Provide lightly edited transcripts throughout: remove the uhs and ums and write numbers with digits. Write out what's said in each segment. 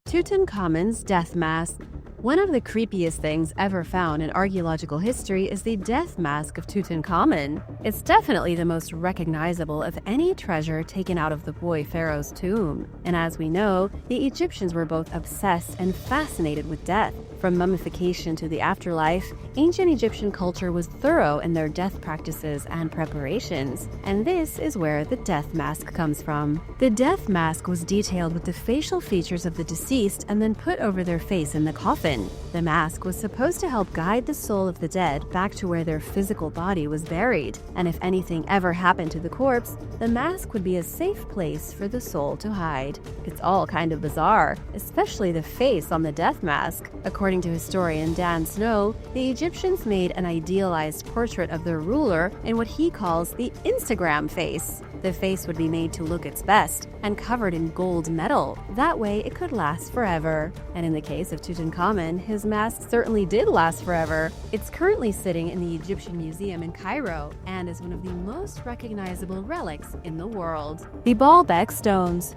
Tutankhamun's death mask. One of the creepiest things ever found in archaeological history is the death mask of Tutankhamun. It's definitely the most recognizable of any treasure taken out of the boy pharaoh's tomb. And as we know, the Egyptians were both obsessed and fascinated with death. From mummification to the afterlife, ancient Egyptian culture was thorough in their death practices and preparations. And this is where the death mask comes from. The death mask was detailed with the facial features of the deceased and then put over their face in the coffin. The mask was supposed to help guide the soul of the dead back to where their physical body was buried. And if anything ever happened to the corpse, the mask would be a safe place for the soul to hide. It's all kind of bizarre, especially the face on the death mask. According to historian Dan Snow, the Egyptians made an idealized portrait of their ruler in what he calls the Instagram face. The face would be made to look its best and covered in gold metal. That way it could last forever. And in the case of Tutankhamun, his mask certainly did last forever. It's currently sitting in the Egyptian Museum in Cairo and is one of the most recognizable relics in the world. The Baalbek stones.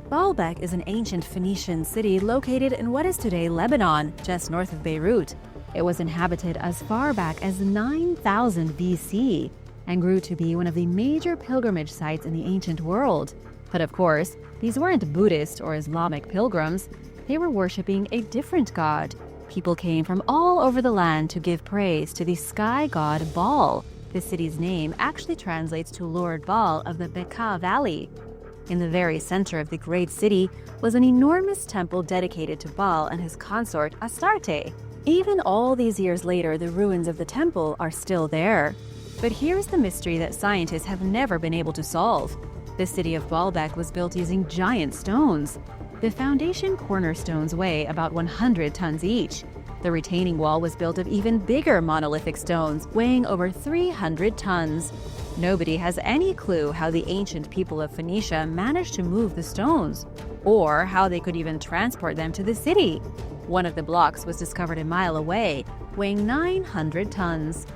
Baalbek is an ancient Phoenician city located in what is today Lebanon, just north of Beirut. It was inhabited as far back as 9000 BC and grew to be one of the major pilgrimage sites in the ancient world. But of course, these weren't Buddhist or Islamic pilgrims. They were worshipping a different god. People came from all over the land to give praise to the sky god Baal. The city's name actually translates to Lord Baal of the Bekaa Valley. In the very center of the great city was an enormous temple dedicated to Baal and his consort Astarte. Even all these years later, the ruins of the temple are still there. But here's the mystery that scientists have never been able to solve. The city of Baalbek was built using giant stones. The foundation cornerstones weigh about 100 tons each. The retaining wall was built of even bigger monolithic stones, weighing over 300 tons. Nobody has any clue how the ancient people of Phoenicia managed to move the stones, or how they could even transport them to the city. One of the blocks was discovered a mile away, weighing 900 tons.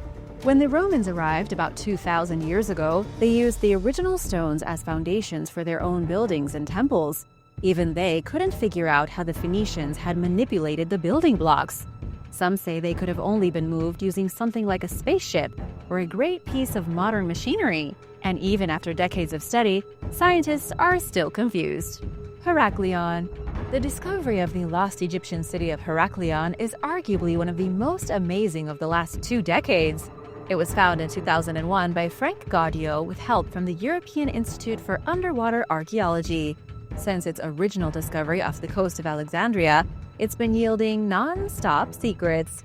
When the Romans arrived about 2,000 years ago, they used the original stones as foundations for their own buildings and temples. Even they couldn't figure out how the Phoenicians had manipulated the building blocks. Some say they could have only been moved using something like a spaceship or a great piece of modern machinery. And even after decades of study, scientists are still confused. Heraklion. The discovery of the lost Egyptian city of Heraklion is arguably one of the most amazing of the last 2 decades. It was found in 2001 by Frank Gaudio with help from the European Institute for Underwater Archaeology. Since its original discovery off the coast of Alexandria, it's been yielding non-stop secrets.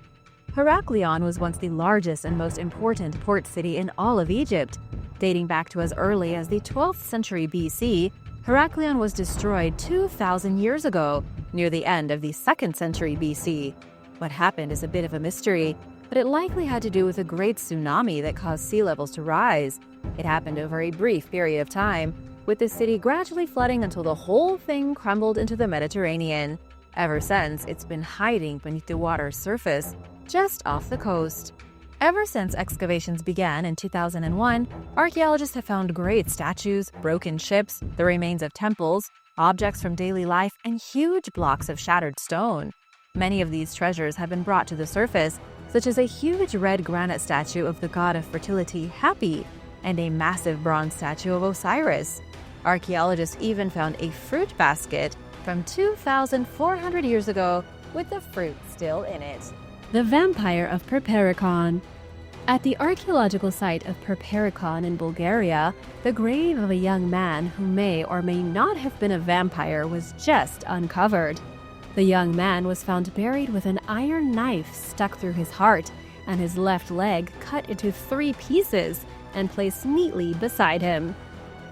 Heraklion was once the largest and most important port city in all of Egypt. Dating back to as early as the 12th century BC, Heraklion was destroyed 2,000 years ago, near the end of the 2nd century BC. What happened is a bit of a mystery, but it likely had to do with a great tsunami that caused sea levels to rise. It happened over a brief period of time, with the city gradually flooding until the whole thing crumbled into the Mediterranean. Ever since, it's been hiding beneath the water's surface, just off the coast. Ever since excavations began in 2001, archaeologists have found great statues, broken ships, the remains of temples, objects from daily life, and huge blocks of shattered stone. Many of these treasures have been brought to the surface, such as a huge red granite statue of the god of fertility, Hapi, and a massive bronze statue of Osiris. Archaeologists even found a fruit basket from 2,400 years ago with the fruit still in it. The Vampire of Perperikon. At the archaeological site of Perperikon in Bulgaria, the grave of a young man who may or may not have been a vampire was just uncovered. The young man was found buried with an iron knife stuck through his heart and his left leg cut into 3 pieces and placed neatly beside him.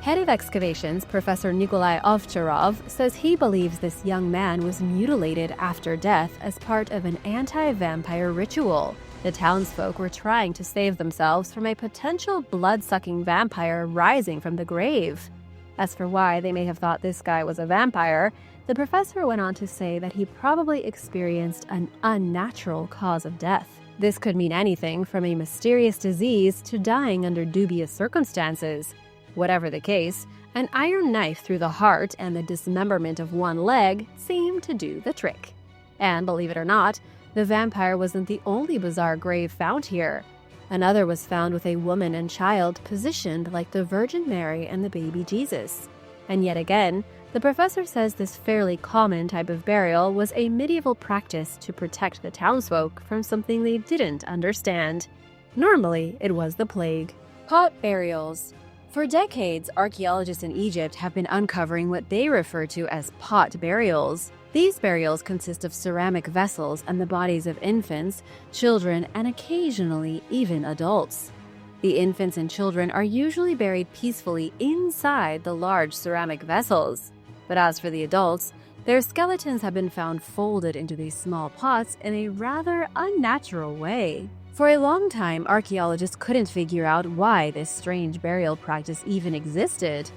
Head of excavations, Professor Nikolai Ovcharov, says he believes this young man was mutilated after death as part of an anti-vampire ritual. The townsfolk were trying to save themselves from a potential blood-sucking vampire rising from the grave. As for why they may have thought this guy was a vampire, the professor went on to say that he probably experienced an unnatural cause of death. This could mean anything from a mysterious disease to dying under dubious circumstances. Whatever the case, An iron knife through the heart and the dismemberment of one leg seemed to do the trick. And believe it or not, the vampire wasn't the only bizarre grave found here. Another was found with a woman and child positioned like the Virgin Mary and the baby Jesus. And yet again, the professor says this fairly common type of burial was a medieval practice to protect the townsfolk from something they didn't understand. Normally, it was the plague. Pot burials. For decades, archaeologists in Egypt have been uncovering what they refer to as pot burials. These burials consist of ceramic vessels and the bodies of infants, children, and occasionally even adults. The infants and children are usually buried peacefully inside the large ceramic vessels. But as for the adults, their skeletons have been found folded into these small pots in a rather unnatural way. For a long time, archaeologists couldn't figure out why this strange burial practice even existed.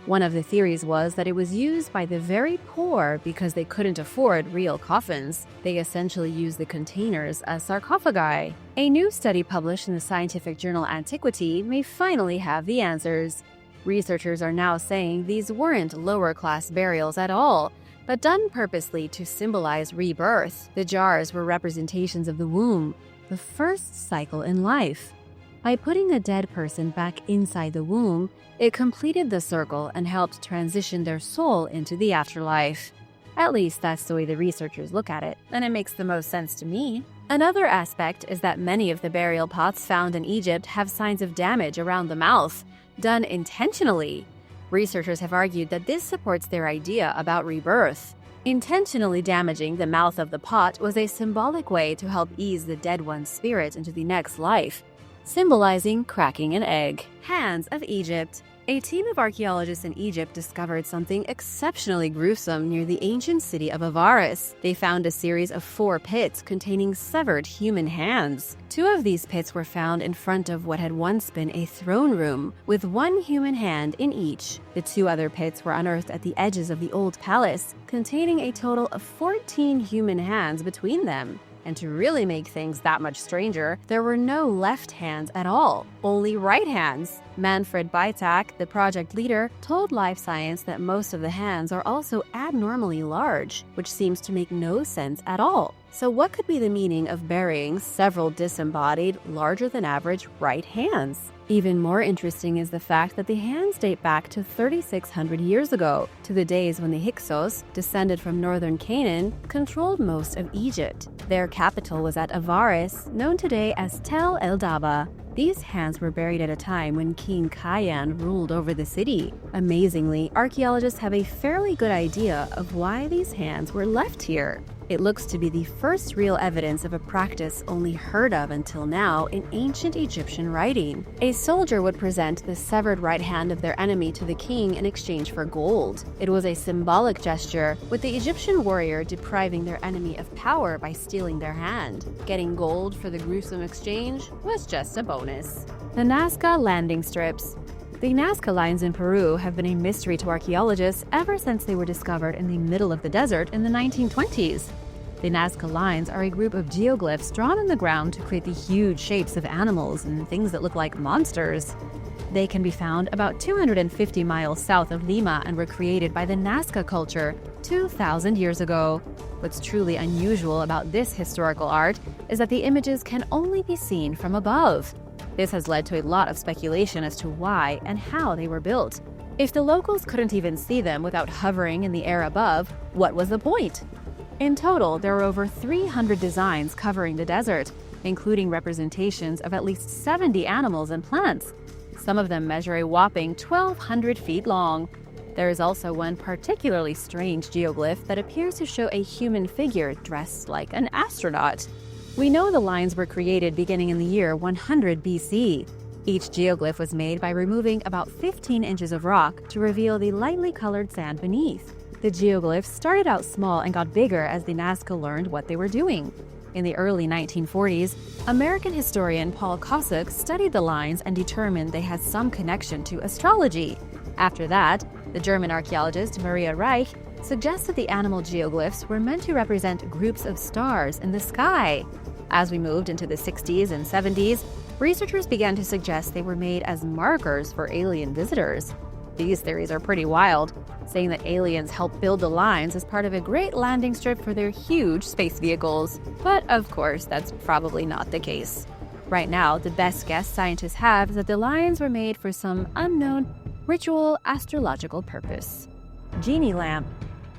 One of the theories was that it was used by the very poor because they couldn't afford real coffins. They essentially used the containers as sarcophagi. A new study published in the scientific journal Antiquity may finally have the answers. Researchers are now saying these weren't lower-class burials at all, but done purposely to symbolize rebirth. The jars were representations of the womb, the first cycle in life. By putting a dead person back inside the womb, it completed the circle and helped transition their soul into the afterlife. At least that's the way the researchers look at it, and it makes the most sense to me. Another aspect is that many of the burial pots found in Egypt have signs of damage around the mouth, done intentionally. Researchers have argued that this supports their idea about rebirth. Intentionally damaging the mouth of the pot was a symbolic way to help ease the dead one's spirit into the next life, symbolizing cracking an egg. Hands of Egypt. A team of archaeologists in Egypt discovered something exceptionally gruesome near the ancient city of Avaris. They found a series of 4 pits containing severed human hands. 2 of these pits were found in front of what had once been a throne room, with 1 human hand in each. The 2 other pits were unearthed at the edges of the old palace, containing a total of 14 human hands between them. And to really make things that much stranger, there were no left hands at all, only right hands. Manfred Beitak, the project leader, told Life Science that most of the hands are also abnormally large, which seems to make no sense at all. So what could be the meaning of burying several disembodied, larger-than-average right hands? Even more interesting is the fact that the hands date back to 3,600 years ago, to the days when the Hyksos, descended from northern Canaan, controlled most of Egypt. Their capital was at Avaris, known today as Tel el-Daba. These hands were buried at a time when King Kayan ruled over the city. Amazingly, archaeologists have a fairly good idea of why these hands were left here. It looks to be the first real evidence of a practice only heard of until now in ancient Egyptian writing. A soldier would present the severed right hand of their enemy to the king in exchange for gold. It was a symbolic gesture, with the Egyptian warrior depriving their enemy of power by stealing their hand. Getting gold for the gruesome exchange was just a bonus. The Nazca landing strips. The Nazca lines in Peru have been a mystery to archaeologists ever since they were discovered in the middle of the desert in the 1920s. The Nazca lines are a group of geoglyphs drawn in the ground to create the huge shapes of animals and things that look like monsters. They can be found about 250 miles south of Lima and were created by the Nazca culture 2,000 years ago. What's truly unusual about this historical art is that the images can only be seen from above. This has led to a lot of speculation as to why and how they were built. If the locals couldn't even see them without hovering in the air above, what was the point? In total, there are over 300 designs covering the desert, including representations of at least 70 animals and plants. Some of them measure a whopping 1,200 feet long. There is also one particularly strange geoglyph that appears to show a human figure dressed like an astronaut. We know the lines were created beginning in the year 100 BC. Each geoglyph was made by removing about 15 inches of rock to reveal the lightly colored sand beneath. The geoglyphs started out small and got bigger as the Nazca learned what they were doing. In the early 1940s, American historian Paul Kosuk studied the lines and determined they had some connection to astrology. After that, the German archaeologist Maria Reich suggested the animal geoglyphs were meant to represent groups of stars in the sky. As we moved into the 60s and 70s, researchers began to suggest they were made as markers for alien visitors. These theories are pretty wild, saying that aliens helped build the lines as part of a great landing strip for their huge space vehicles. But of course, that's probably not the case. Right now, the best guess scientists have is that the lines were made for some unknown ritual astrological purpose. Genie lamp.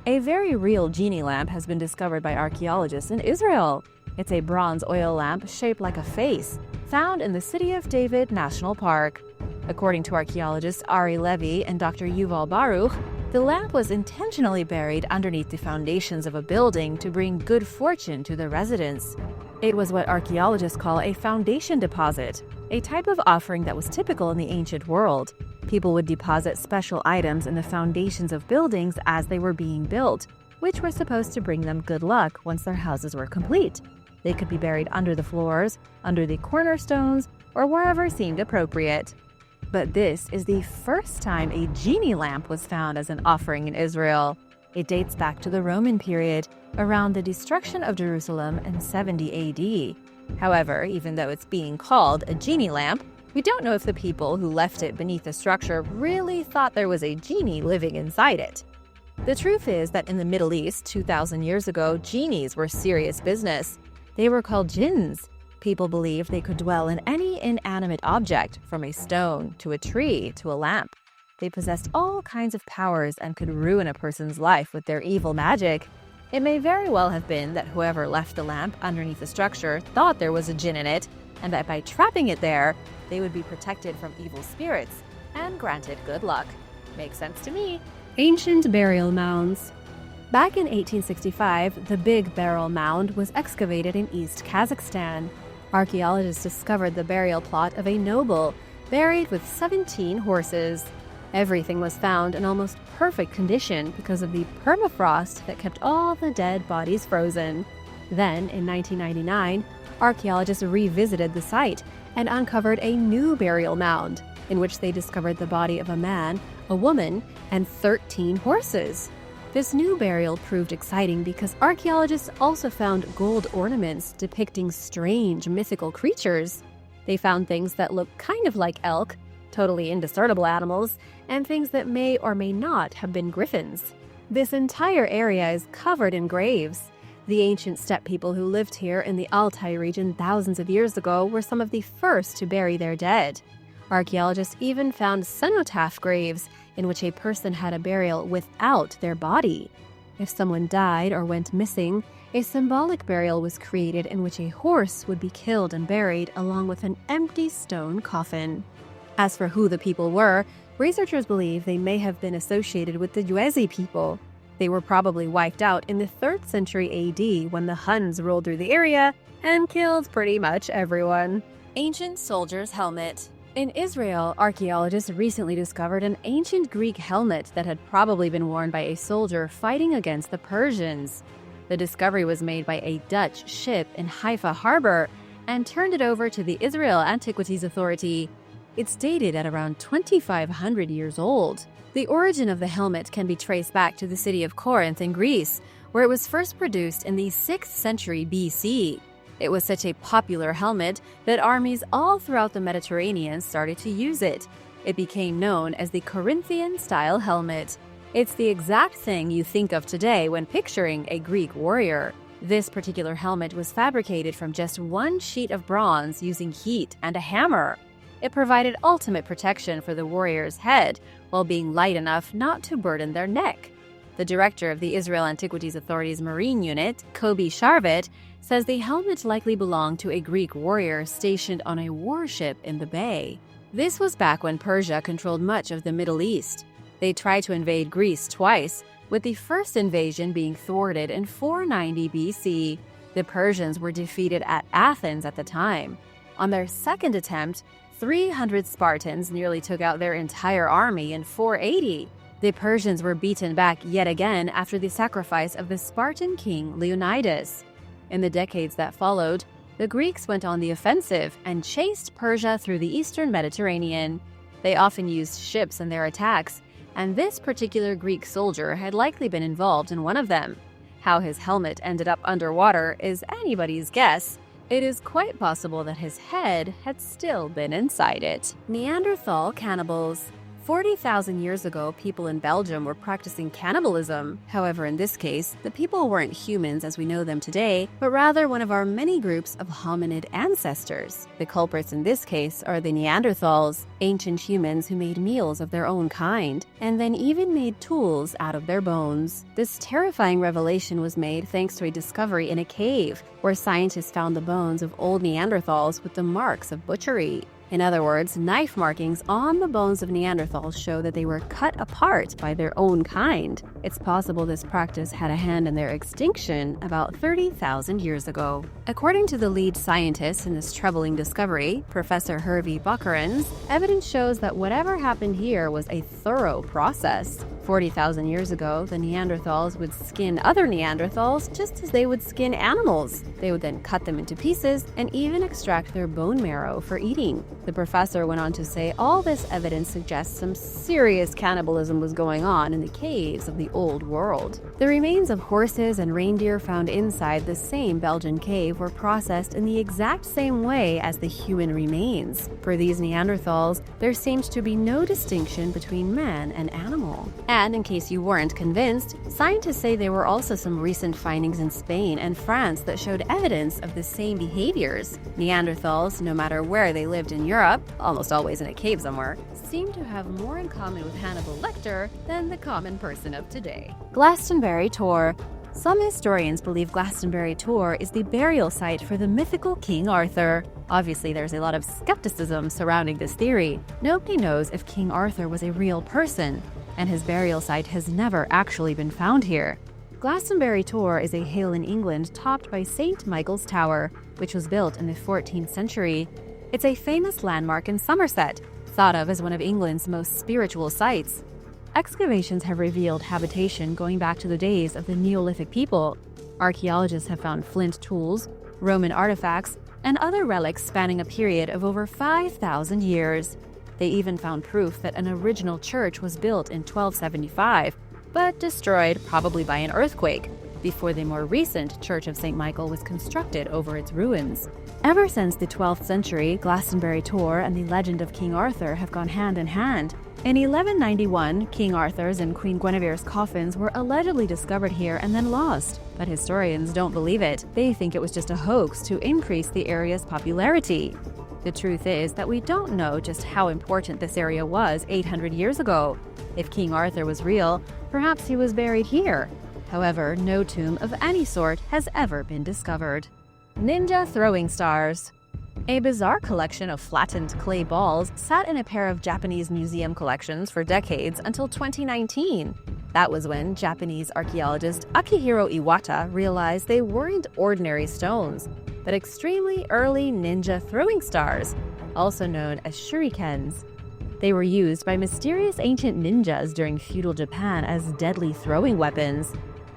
A very real genie lamp has been discovered by archaeologists in Israel. It's a bronze oil lamp shaped like a face, found in the City of David National Park. According to archaeologists Ari Levy and Dr. Yuval Baruch, the lamp was intentionally buried underneath the foundations of a building to bring good fortune to the residents. It was what archaeologists call a foundation deposit, a type of offering that was typical in the ancient world. People would deposit special items in the foundations of buildings as they were being built, which were supposed to bring them good luck once their houses were complete. They could be buried under the floors, under the cornerstones, or wherever seemed appropriate. But this is the first time a genie lamp was found as an offering in Israel. It dates back to the Roman period, around the destruction of Jerusalem in 70 AD. However, even though it's being called a genie lamp, we don't know if the people who left it beneath the structure really thought there was a genie living inside it. The truth is that in the Middle East 2,000 years ago, genies were serious business. They were called jinns. People believed they could dwell in any inanimate object, from a stone to a tree to a lamp. They possessed all kinds of powers and could ruin a person's life with their evil magic. It may very well have been that whoever left the lamp underneath the structure thought there was a jinn in it, and that by trapping it there, they would be protected from evil spirits and granted good luck. Makes sense to me. Ancient burial mounds. Back in 1865, the Big Barrel Mound was excavated in East Kazakhstan. Archaeologists discovered the burial plot of a noble, buried with 17 horses. Everything was found in almost perfect condition because of the permafrost that kept all the dead bodies frozen. Then, in 1999, archaeologists revisited the site and uncovered a new burial mound, in which they discovered the body of a man, a woman, and 13 horses. This new burial proved exciting because archaeologists also found gold ornaments depicting strange mythical creatures. They found things that looked kind of like elk, totally indiscernible animals, and things that may or may not have been griffins. This entire area is covered in graves. The ancient steppe people who lived here in the Altai region thousands of years ago were some of the first to bury their dead. Archaeologists even found cenotaph graves in which a person had a burial without their body. If someone died or went missing, a symbolic burial was created in which a horse would be killed and buried along with an empty stone coffin. As for who the people were, researchers believe they may have been associated with the Yuezhi people. They were probably wiped out in the 3rd century AD when the Huns rolled through the area and killed pretty much everyone. Ancient soldier's helmet. In Israel, archaeologists recently discovered an ancient Greek helmet that had probably been worn by a soldier fighting against the Persians. The discovery was made by a Dutch ship in Haifa harbor and turned it over to the Israel Antiquities Authority. It's dated at around 2,500 years old. The origin of the helmet can be traced back to the city of Corinth in Greece, where it was first produced in the 6th century BC. It was such a popular helmet that armies all throughout the Mediterranean started to use it. It became known as the Corinthian-style helmet. It's the exact thing you think of today when picturing a Greek warrior. This particular helmet was fabricated from just one sheet of bronze using heat and a hammer. It provided ultimate protection for the warrior's head while being light enough not to burden their neck. The director of the Israel Antiquities Authority's Marine Unit, Kobi Sharvet, says the helmet likely belonged to a Greek warrior stationed on a warship in the bay. This was back when Persia controlled much of the Middle East. They tried to invade Greece twice, with the first invasion being thwarted in 490 BC. The Persians were defeated at Athens at the time. On their second attempt, 300 Spartans nearly took out their entire army in 480. The Persians were beaten back yet again after the sacrifice of the Spartan king Leonidas. In the decades that followed, the Greeks went on the offensive and chased Persia through the eastern Mediterranean. They often used ships in their attacks, and this particular Greek soldier had likely been involved in one of them. How his helmet ended up underwater is anybody's guess. It is quite possible that his head had still been inside it. Neanderthal cannibals. 40,000 years ago, people in Belgium were practicing cannibalism. However, in this case, the people weren't humans as we know them today, but rather one of our many groups of hominid ancestors. The culprits in this case are the Neanderthals, ancient humans who made meals of their own kind, and then even made tools out of their bones. This terrifying revelation was made thanks to a discovery in a cave, where scientists found the bones of old Neanderthals with the marks of butchery. In other words, knife markings on the bones of Neanderthals show that they were cut apart by their own kind. It's possible this practice had a hand in their extinction about 30,000 years ago. According to the lead scientist in this troubling discovery, Professor Hervé Bockerens, evidence shows that whatever happened here was a thorough process. 40,000 years ago, the Neanderthals would skin other Neanderthals just as they would skin animals. They would then cut them into pieces and even extract their bone marrow for eating. The professor went on to say all this evidence suggests some serious cannibalism was going on in the caves of the Old World. The remains of horses and reindeer found inside the same Belgian cave were processed in the exact same way as the human remains. For these Neanderthals, there seemed to be no distinction between man and animal. And in case you weren't convinced, scientists say there were also some recent findings in Spain and France that showed evidence of the same behaviors. Neanderthals, no matter where they lived in Europe, almost always in a cave somewhere, seem to have more in common with Hannibal Lecter than the common person of today. Glastonbury Tor. Some historians believe Glastonbury Tor is the burial site for the mythical King Arthur. Obviously, there's a lot of skepticism surrounding this theory. Nobody knows if King Arthur was a real person, and his burial site has never actually been found here. Glastonbury Tor is a hill in England topped by St. Michael's Tower, which was built in the 14th century. It's a famous landmark in Somerset, thought of as one of England's most spiritual sites. Excavations have revealed habitation going back to the days of the Neolithic people. Archaeologists have found flint tools, Roman artifacts, and other relics spanning a period of over 5,000 years. They even found proof that an original church was built in 1275, but destroyed probably by an earthquake, before the more recent Church of St. Michael was constructed over its ruins. Ever since the 12th century, Glastonbury Tor and the legend of King Arthur have gone hand in hand. In 1191, King Arthur's and Queen Guinevere's coffins were allegedly discovered here and then lost, but historians don't believe it. They think it was just a hoax to increase the area's popularity. The truth is that we don't know just how important this area was 800 years ago. If King Arthur was real, perhaps he was buried here. However, no tomb of any sort has ever been discovered. Ninja throwing stars. A bizarre collection of flattened clay balls sat in a pair of Japanese museum collections for decades until 2019. That was when Japanese archaeologist Akihiro Iwata realized they weren't ordinary stones, but extremely early ninja throwing stars, also known as shurikens. They were used by mysterious ancient ninjas during feudal Japan as deadly throwing weapons.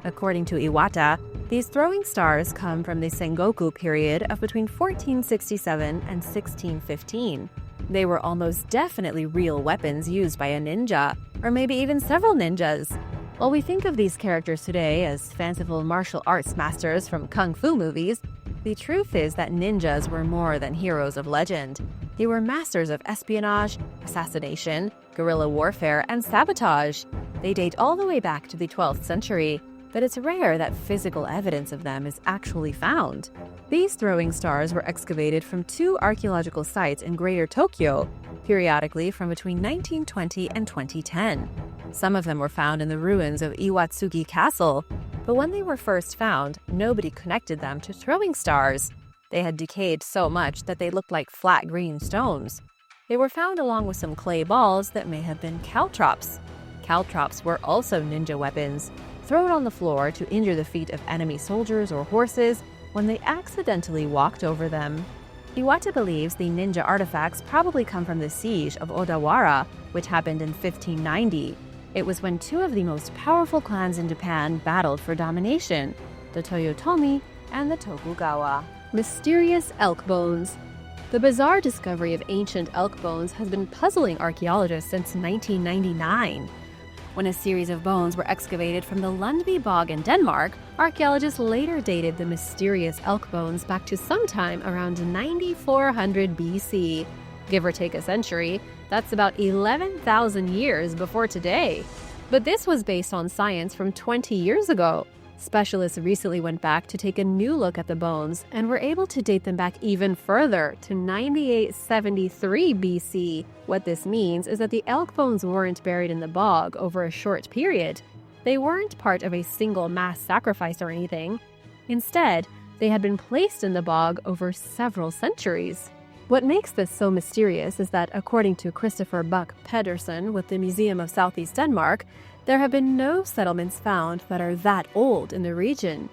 According to Iwata, these throwing stars come from the Sengoku period of between 1467 and 1615. They were almost definitely real weapons used by a ninja, or maybe even several ninjas. While we think of these characters today as fanciful martial arts masters from kung fu movies, the truth is that ninjas were more than heroes of legend. They were masters of espionage, assassination, guerrilla warfare, and sabotage. They date all the way back to the 12th century, but it's rare that physical evidence of them is actually found. These throwing stars were excavated from 2 archaeological sites in Greater Tokyo, periodically from between 1920 and 2010. Some of them were found in the ruins of Iwatsuki Castle, but when they were first found, nobody connected them to throwing stars. They had decayed so much that they looked like flat green stones. They were found along with some clay balls that may have been caltrops. Caltrops were also ninja weapons, thrown on the floor to injure the feet of enemy soldiers or horses when they accidentally walked over them. Iwata believes the ninja artifacts probably come from the siege of Odawara, which happened in 1590. It was when 2 of the most powerful clans in Japan battled for domination, the Toyotomi and the Tokugawa. Mysterious elk bones. The bizarre discovery of ancient elk bones has been puzzling archaeologists since 1999. When a series of bones were excavated from the Lundby Bog in Denmark, archaeologists later dated the mysterious elk bones back to sometime around 9400 BC. Give or take a century, that's about 11,000 years before today. But this was based on science from 20 years ago. Specialists recently went back to take a new look at the bones and were able to date them back even further to 9873 BC. What this means is that the elk bones weren't buried in the bog over a short period. They weren't part of a single mass sacrifice or anything. Instead, they had been placed in the bog over several centuries. What makes this so mysterious is that, according to Christopher Buck Pedersen with the Museum of Southeast Denmark, there have been no settlements found that are that old in the region.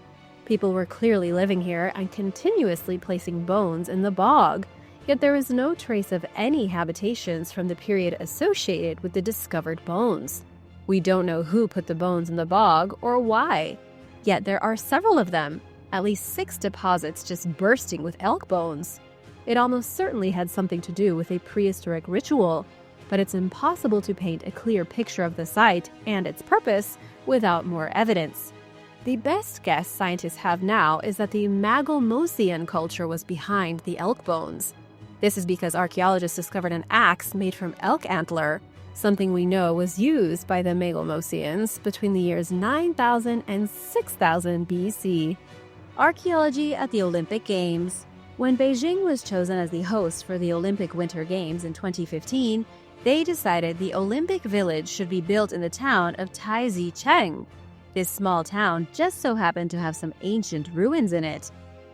People were clearly living here and continuously placing bones in the bog, yet there is no trace of any habitations from the period associated with the discovered bones. We don't know who put the bones in the bog or why, yet there are several of them, at least 6 deposits just bursting with elk bones. It almost certainly had something to do with a prehistoric ritual, but it's impossible to paint a clear picture of the site and its purpose without more evidence. The best guess scientists have now is that the Maglemosian culture was behind the elk bones. This is because archaeologists discovered an axe made from elk antler, something we know was used by the Maglemosians between the years 9000 and 6000 BC. Archaeology at the Olympic Games. When Beijing was chosen as the host for the Olympic Winter Games in 2015, they decided the Olympic Village should be built in the town of Taizicheng. This small town just so happened to have some ancient ruins in it.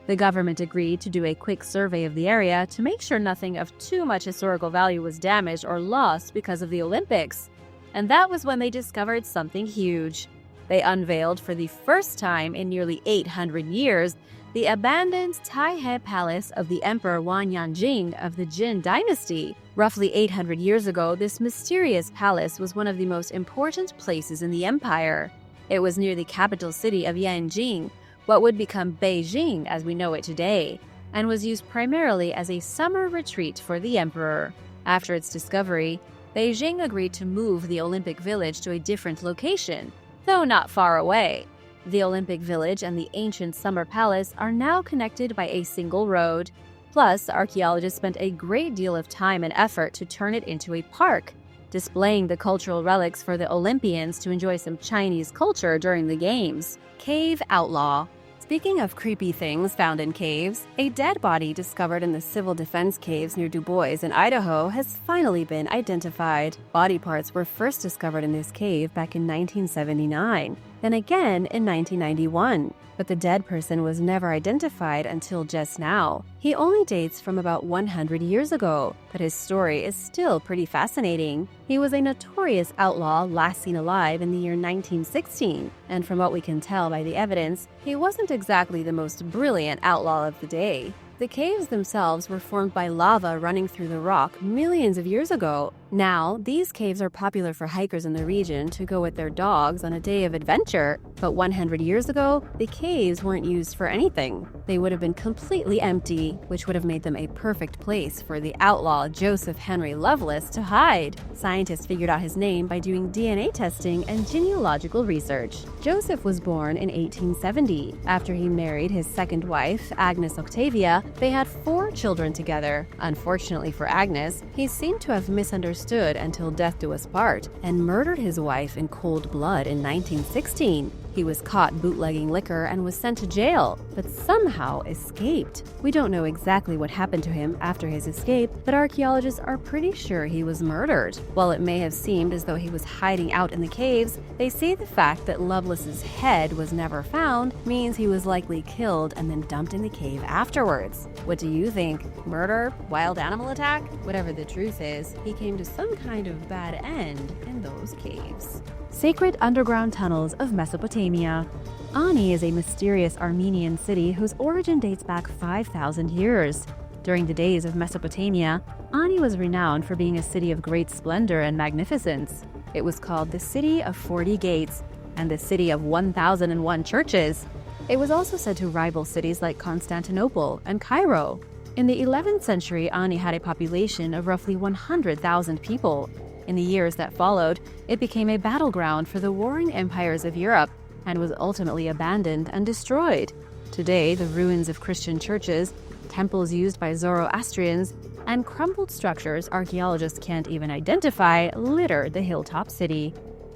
The government agreed to do a quick survey of the area to make sure nothing of too much historical value was damaged or lost because of the Olympics. And that was when they discovered something huge. They unveiled for the first time in nearly 800 years the abandoned Taihe Palace of the Emperor Wan Yanjing of the Jin Dynasty. Roughly 800 years ago, this mysterious palace was one of the most important places in the empire. It was near the capital city of Yanjing, what would become Beijing as we know it today, and was used primarily as a summer retreat for the emperor. After its discovery, Beijing agreed to move the Olympic Village to a different location, though not far away. The Olympic Village and the ancient Summer Palace are now connected by a single road. Plus, archaeologists spent a great deal of time and effort to turn it into a park, displaying the cultural relics for the Olympians to enjoy some Chinese culture during the Games. Cave Outlaw. Speaking of creepy things found in caves, a dead body discovered in the Civil Defense Caves near Du Bois in Idaho has finally been identified. Body parts were first discovered in this cave back in 1979, then again in 1991. But the dead person was never identified until just now. He only dates from about 100 years ago, but his story is still pretty fascinating. He was a notorious outlaw last seen alive in the year 1916, and from what we can tell by the evidence, he wasn't exactly the most brilliant outlaw of the day. The caves themselves were formed by lava running through the rock millions of years ago. Now, these caves are popular for hikers in the region to go with their dogs on a day of adventure. But 100 years ago, the caves weren't used for anything. They would have been completely empty, which would have made them a perfect place for the outlaw Joseph Henry Lovelace to hide. Scientists figured out his name by doing DNA testing and genealogical research. Joseph was born in 1870. After he married his second wife, Agnes Octavia, they had 4 children together. Unfortunately for Agnes, he seemed to have misunderstood until death do us part and murdered his wife in cold blood in 1916. He was caught bootlegging liquor and was sent to jail, but somehow escaped. We don't know exactly what happened to him after his escape, but archaeologists are pretty sure he was murdered. While it may have seemed as though he was hiding out in the caves, they say the fact that Lovelace's head was never found means he was likely killed and then dumped in the cave afterwards. What do you think? Murder? Wild animal attack? Whatever the truth is, he came to some kind of bad end in those caves. Sacred underground tunnels of Mesopotamia. Ani is a mysterious Armenian city whose origin dates back 5,000 years. During the days of Mesopotamia, Ani was renowned for being a city of great splendor and magnificence. It was called the City of 40 Gates and the City of 1,001 Churches. It was also said to rival cities like Constantinople and Cairo. In the 11th century, Ani had a population of roughly 100,000 people. In the years that followed, it became a battleground for the warring empires of Europe and was ultimately abandoned and destroyed. Today, the ruins of Christian churches temples used by Zoroastrians, and crumbled structures archaeologists can't even identify litter the hilltop city.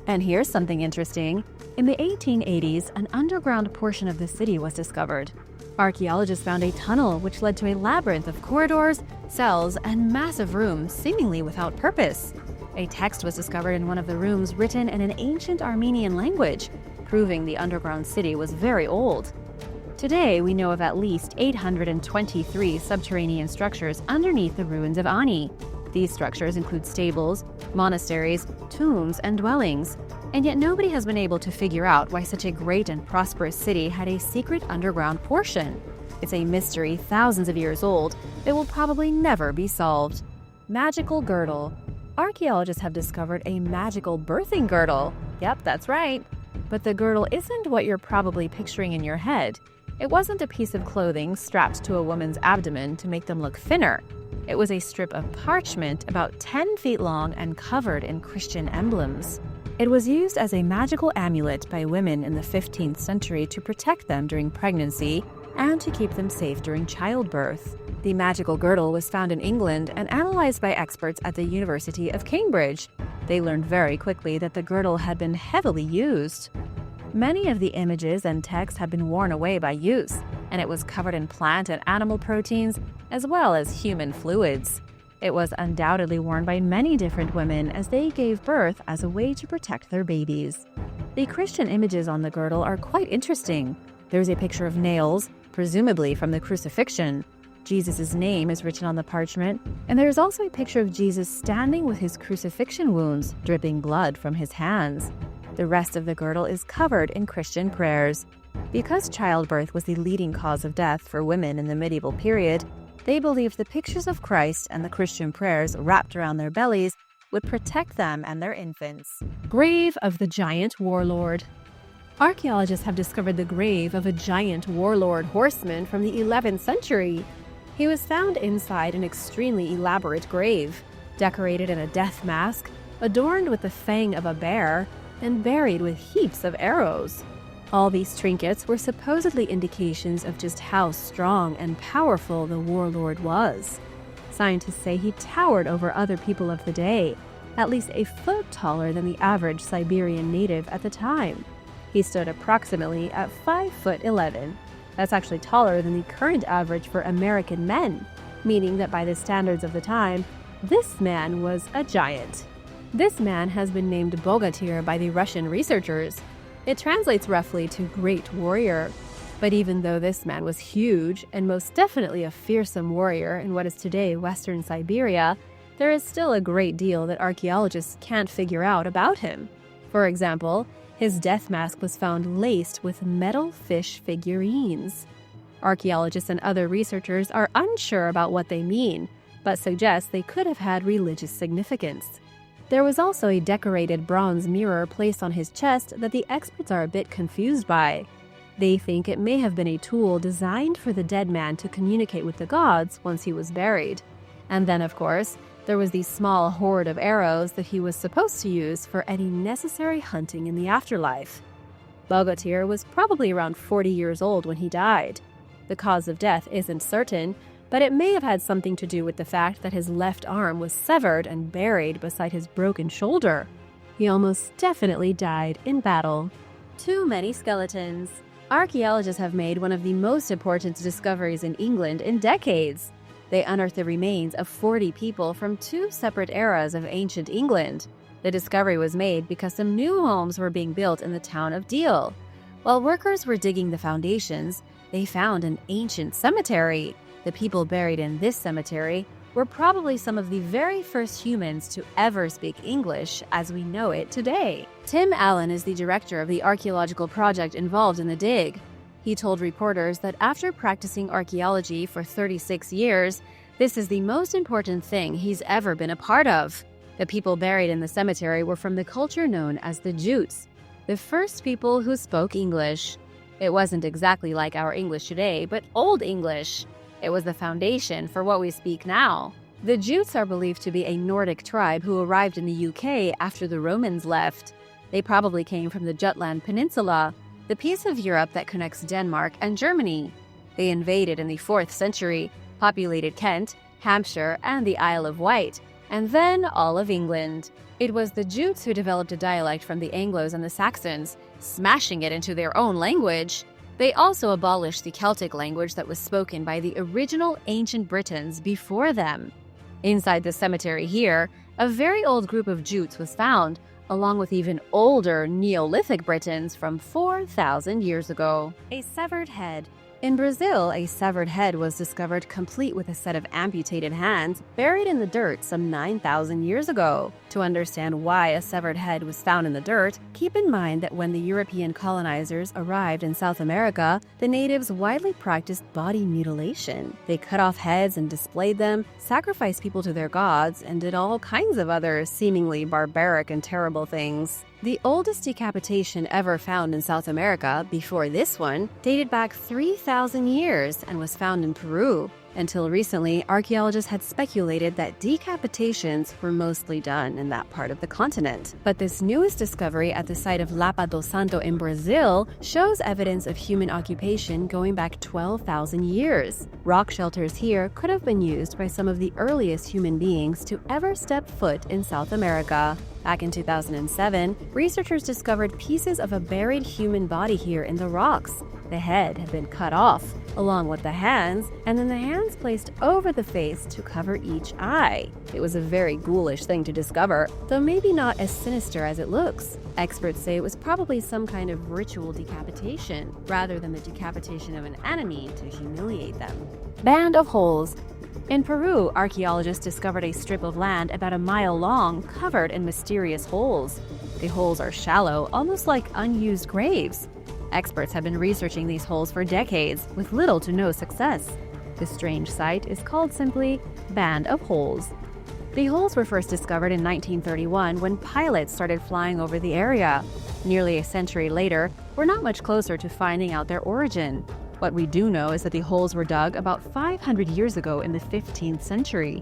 And here's something interesting. In the 1880s, an underground portion of the city was discovered. Archaeologists found a tunnel which led to a labyrinth of corridors, cells, and massive rooms seemingly without purpose. A text was discovered in one of the rooms written in an ancient Armenian language, proving the underground city was very old. Today, we know of at least 823 subterranean structures underneath the ruins of Ani. These structures include stables, monasteries, tombs, and dwellings. And yet nobody has been able to figure out why such a great and prosperous city had a secret underground portion. It's a mystery thousands of years old that will probably never be solved. Magical girdle. Archaeologists have discovered a magical birthing girdle. Yep, that's right. But the girdle isn't what you're probably picturing in your head. It wasn't a piece of clothing strapped to a woman's abdomen to make them look thinner. It was a strip of parchment about 10 feet long and covered in Christian emblems. It was used as a magical amulet by women in the 15th century to protect them during pregnancy and to keep them safe during childbirth. The magical girdle was found in England and analyzed by experts at the University of Cambridge. They learned very quickly that the girdle had been heavily used. Many of the images and text had been worn away by use, and it was covered in plant and animal proteins as well as human fluids. It was undoubtedly worn by many different women as they gave birth as a way to protect their babies. The Christian images on the girdle are quite interesting. There's a picture of nails, presumably from the crucifixion. Jesus' name is written on the parchment, and there is also a picture of Jesus standing with his crucifixion wounds, dripping blood from his hands. The rest of the girdle is covered in Christian prayers. Because childbirth was the leading cause of death for women in the medieval period, they believed the pictures of Christ and the Christian prayers wrapped around their bellies would protect them and their infants. Grave of the giant warlord. Archaeologists have discovered the grave of a giant warlord horseman from the 11th century. He was found inside an extremely elaborate grave, decorated in a death mask, adorned with the fang of a bear, and buried with heaps of arrows. All these trinkets were supposedly indications of just how strong and powerful the warlord was. Scientists say he towered over other people of the day, at least a foot taller than the average Siberian native at the time. He stood approximately at 5'11". That's actually taller than the current average for American men, meaning that by the standards of the time, this man was a giant. This man has been named Bogatyr by the Russian researchers. It translates roughly to great warrior. But even though this man was huge and most definitely a fearsome warrior in what is today Western Siberia, there is still a great deal that archaeologists can't figure out about him. For example, his death mask was found laced with metal fish figurines. Archaeologists and other researchers are unsure about what they mean, but suggest they could have had religious significance. There was also a decorated bronze mirror placed on his chest that the experts are a bit confused by. They think it may have been a tool designed for the dead man to communicate with the gods once he was buried. And then, of course, there was the small hoard of arrows that he was supposed to use for any necessary hunting in the afterlife. Bogatyr was probably around 40 years old when he died. The cause of death isn't certain, but it may have had something to do with the fact that his left arm was severed and buried beside his broken shoulder. He almost definitely died in battle. Too many skeletons. Archaeologists have made one of the most important discoveries in England in decades. They unearthed the remains of 40 people from 2 separate eras of ancient England. The discovery was made because some new homes were being built in the town of Deal. While workers were digging the foundations, they found an ancient cemetery. The people buried in this cemetery were probably some of the very first humans to ever speak English as we know it today. Tim Allen is the director of the archaeological project involved in the dig. He told reporters that after practicing archaeology for 36 years, this is the most important thing he's ever been a part of. The people buried in the cemetery were from the culture known as the Jutes, the first people who spoke English. It wasn't exactly like our English today, but Old English. It was the foundation for what we speak now. The Jutes are believed to be a Nordic tribe who arrived in the UK after the Romans left. They probably came from the Jutland Peninsula, the piece of Europe that connects Denmark and Germany. They invaded in the 4th century, populated Kent, Hampshire, and the Isle of Wight, and then all of England. It was the Jutes who developed a dialect from the Anglos and the Saxons, smashing it into their own language. They also abolished the Celtic language that was spoken by the original ancient Britons before them. Inside the cemetery here, a very old group of Jutes was found, along with even older Neolithic Britons from 4,000 years ago. A severed head. In Brazil, a severed head was discovered complete with a set of amputated hands buried in the dirt some 9,000 years ago. To understand why a severed head was found in the dirt, keep in mind that when the European colonizers arrived in South America, the natives widely practiced body mutilation. They cut off heads and displayed them, sacrificed people to their gods, and did all kinds of other seemingly barbaric and terrible things. The oldest decapitation ever found in South America, before this one, dated back 3,000 years and was found in Peru. Until recently, archaeologists had speculated that decapitations were mostly done in that part of the continent. But this newest discovery at the site of Lapa do Santo in Brazil shows evidence of human occupation going back 12,000 years. Rock shelters here could have been used by some of the earliest human beings to ever step foot in South America. Back in 2007, researchers discovered pieces of a buried human body here in the rocks. The head had been cut off, along with the hands, and then the hands placed over the face to cover each eye. It was a very ghoulish thing to discover, though maybe not as sinister as it looks. Experts say it was probably some kind of ritual decapitation, rather than the decapitation of an enemy to humiliate them. Band of holes. In Peru, archaeologists discovered a strip of land about a mile long covered in mysterious holes. The holes are shallow, almost like unused graves. Experts have been researching these holes for decades, with little to no success. The strange site is called simply Band of Holes. The holes were first discovered in 1931 when pilots started flying over the area. Nearly a century later, we're not much closer to finding out their origin. What we do know is that the holes were dug about 500 years ago in the 15th century.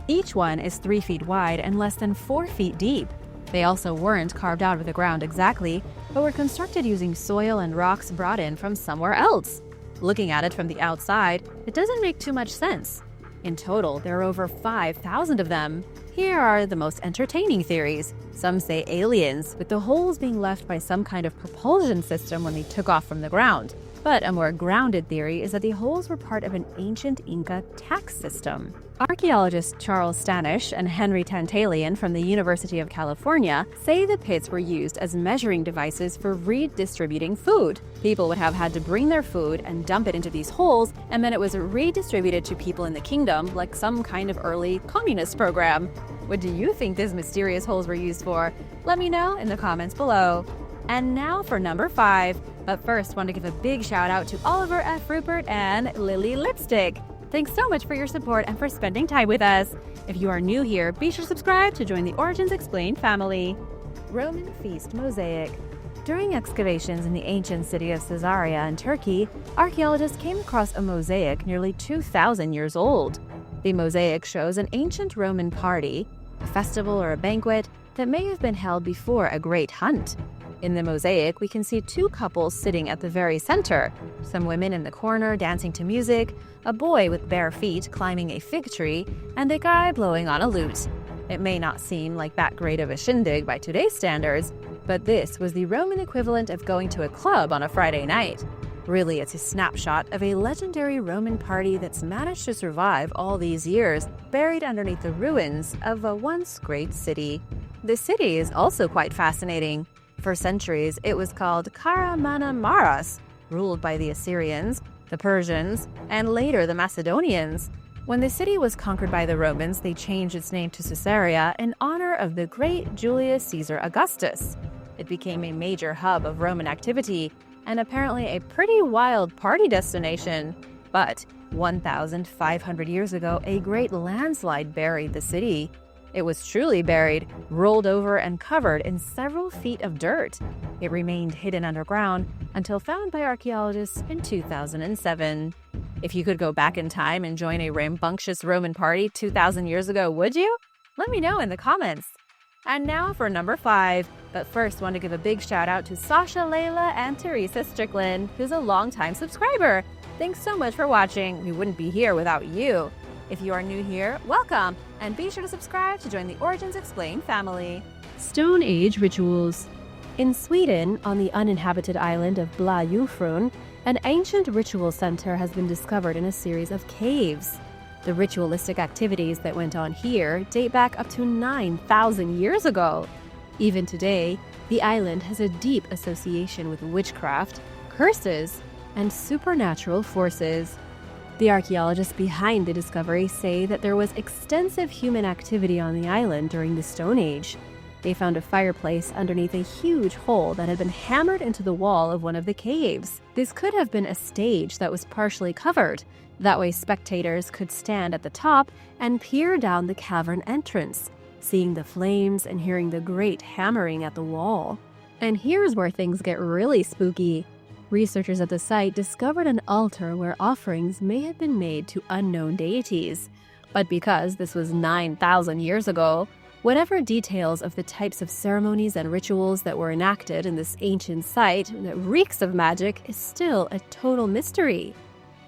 Each one is 3 feet wide and less than 4 feet deep. They also weren't carved out of the ground exactly, but were constructed using soil and rocks brought in from somewhere else. Looking at it from the outside, it doesn't make too much sense. In total, there are over 5,000 of them. Here are the most entertaining theories. Some say aliens, with the holes being left by some kind of propulsion system when they took off from the ground. But a more grounded theory is that the holes were part of an ancient Inca tax system. Archaeologists Charles Stanish and Henry Tantalian from the University of California say the pits were used as measuring devices for redistributing food. People would have had to bring their food and dump it into these holes, and then it was redistributed to people in the kingdom like some kind of early communist program. What do you think these mysterious holes were used for? Let me know in the comments below. And now for number 5. But first, want to give a big shout out to Oliver F. Rupert and Lily Lipstick. Thanks so much for your support and for spending time with us. If you are new here, be sure to subscribe to join the Origins Explained family. Roman Feast Mosaic. During excavations in the ancient city of Caesarea in Turkey, archaeologists came across a mosaic nearly 2,000 years old. The mosaic shows an ancient Roman party, a festival or a banquet that may have been held before a great hunt. In the mosaic, we can see 2 couples sitting at the very center, some women in the corner dancing to music, a boy with bare feet climbing a fig tree, and a guy blowing on a lute. It may not seem like that great of a shindig by today's standards, but this was the Roman equivalent of going to a club on a Friday night. Really, it's a snapshot of a legendary Roman party that's managed to survive all these years, buried underneath the ruins of a once great city. The city is also quite fascinating. For centuries, it was called Kahramanmaraş, ruled by the Assyrians, the Persians, and later the Macedonians. When the city was conquered by the Romans, they changed its name to Caesarea in honor of the great Julius Caesar Augustus. It became a major hub of Roman activity and apparently a pretty wild party destination. But 1,500 years ago, a great landslide buried the city. It was truly buried, rolled over, and covered in several feet of dirt. It remained hidden underground until found by archaeologists in 2007. If you could go back in time and join a rambunctious Roman party 2,000 years ago, would you? Let me know in the comments. And now for number 5. But first, want to give a big shout out to Sasha, Layla, and Teresa Strickland, who's a longtime subscriber. Thanks so much for watching. We wouldn't be here without you. If you are new here, welcome, and be sure to subscribe to join the Origins Explained family. Stone Age rituals. In Sweden, on the uninhabited island of Blajufrun, an ancient ritual center has been discovered in a series of caves. The ritualistic activities that went on here date back up to 9,000 years ago. Even today, the island has a deep association with witchcraft, curses, and supernatural forces. The archaeologists behind the discovery say that there was extensive human activity on the island during the Stone Age. They found a fireplace underneath a huge hole that had been hammered into the wall of one of the caves. This could have been a stage that was partially covered. That way spectators could stand at the top and peer down the cavern entrance, seeing the flames and hearing the great hammering at the wall. And here's where things get really spooky. Researchers at the site discovered an altar where offerings may have been made to unknown deities. But because this was 9,000 years ago, whatever details of the types of ceremonies and rituals that were enacted in this ancient site that reeks of magic is still a total mystery.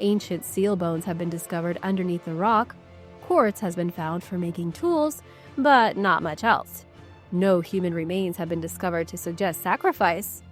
Ancient seal bones have been discovered underneath the rock. Quartz has been found for making tools, but not much else. No human remains have been discovered to suggest sacrifice.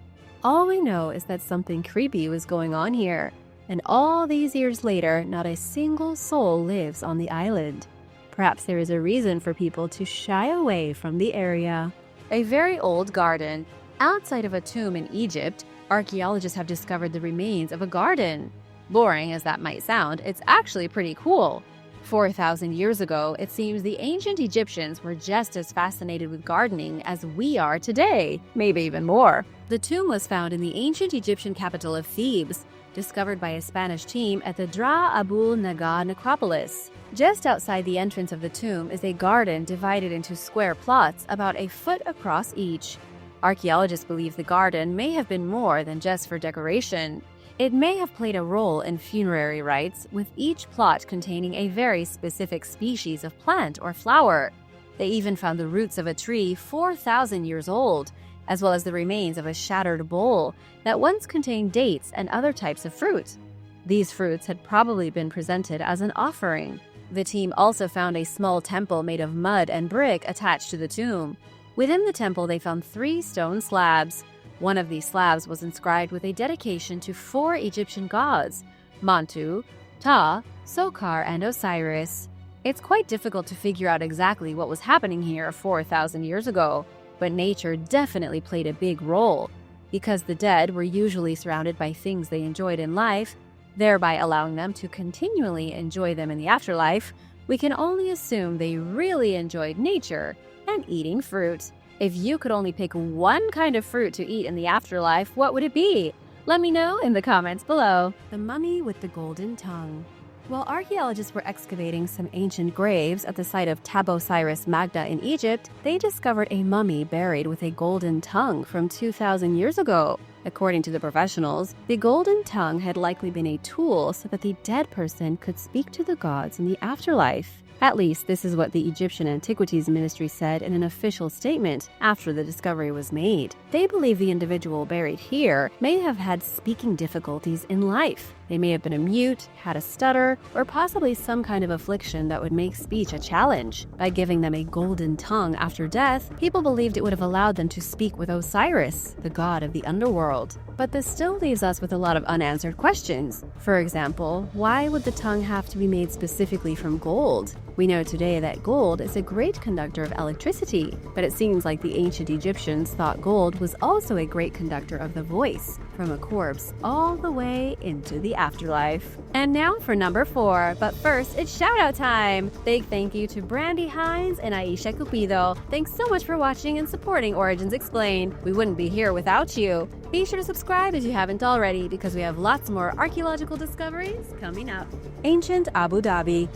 All we know is that something creepy was going on here, and all these years later, not a single soul lives on the island. Perhaps there is a reason for people to shy away from the area. A very old garden. Outside of a tomb in Egypt, archaeologists have discovered the remains of a garden. Boring as that might sound, it's actually pretty cool. 4,000 years ago, it seems the ancient Egyptians were just as fascinated with gardening as we are today, maybe even more. The tomb was found in the ancient Egyptian capital of Thebes, discovered by a Spanish team at the Dra Abul Naga necropolis. Just outside the entrance of the tomb is a garden divided into square plots about a foot across each. Archaeologists believe the garden may have been more than just for decoration. It may have played a role in funerary rites, with each plot containing a very specific species of plant or flower. They even found the roots of a tree 4,000 years old, as well as the remains of a shattered bowl that once contained dates and other types of fruit. These fruits had probably been presented as an offering. The team also found a small temple made of mud and brick attached to the tomb. Within the temple, they found 3 stone slabs. One of these slabs was inscribed with a dedication to 4 Egyptian gods: Montu, Ta, Sokar, and Osiris. It's quite difficult to figure out exactly what was happening here 4,000 years ago, but nature definitely played a big role. Because the dead were usually surrounded by things they enjoyed in life, thereby allowing them to continually enjoy them in the afterlife, we can only assume they really enjoyed nature and eating fruit. If you could only pick one kind of fruit to eat in the afterlife, what would it be? Let me know in the comments below. The mummy with the golden tongue. While archaeologists were excavating some ancient graves at the site of Tabosiris Magna in Egypt, they discovered a mummy buried with a golden tongue from 2,000 years ago. According to the professionals, the golden tongue had likely been a tool so that the dead person could speak to the gods in the afterlife. At least, this is what the Egyptian Antiquities Ministry said in an official statement after the discovery was made. They believe the individual buried here may have had speaking difficulties in life. They may have been a mute, had a stutter, or possibly some kind of affliction that would make speech a challenge. By giving them a golden tongue after death, people believed it would have allowed them to speak with Osiris, the god of the underworld. But this still leaves us with a lot of unanswered questions. For example, why would the tongue have to be made specifically from gold? We know today that gold is a great conductor of electricity, but it seems like the ancient Egyptians thought gold was also a great conductor of the voice, from a corpse all the way into the afterlife. And now for number 4, but first, it's shout-out time! Big thank you to Brandy Hines and Aisha Cupido. Thanks so much for watching and supporting Origins Explained. We wouldn't be here without you. Be sure to subscribe if you haven't already, because we have lots more archaeological discoveries coming up. Ancient Abu Dhabi.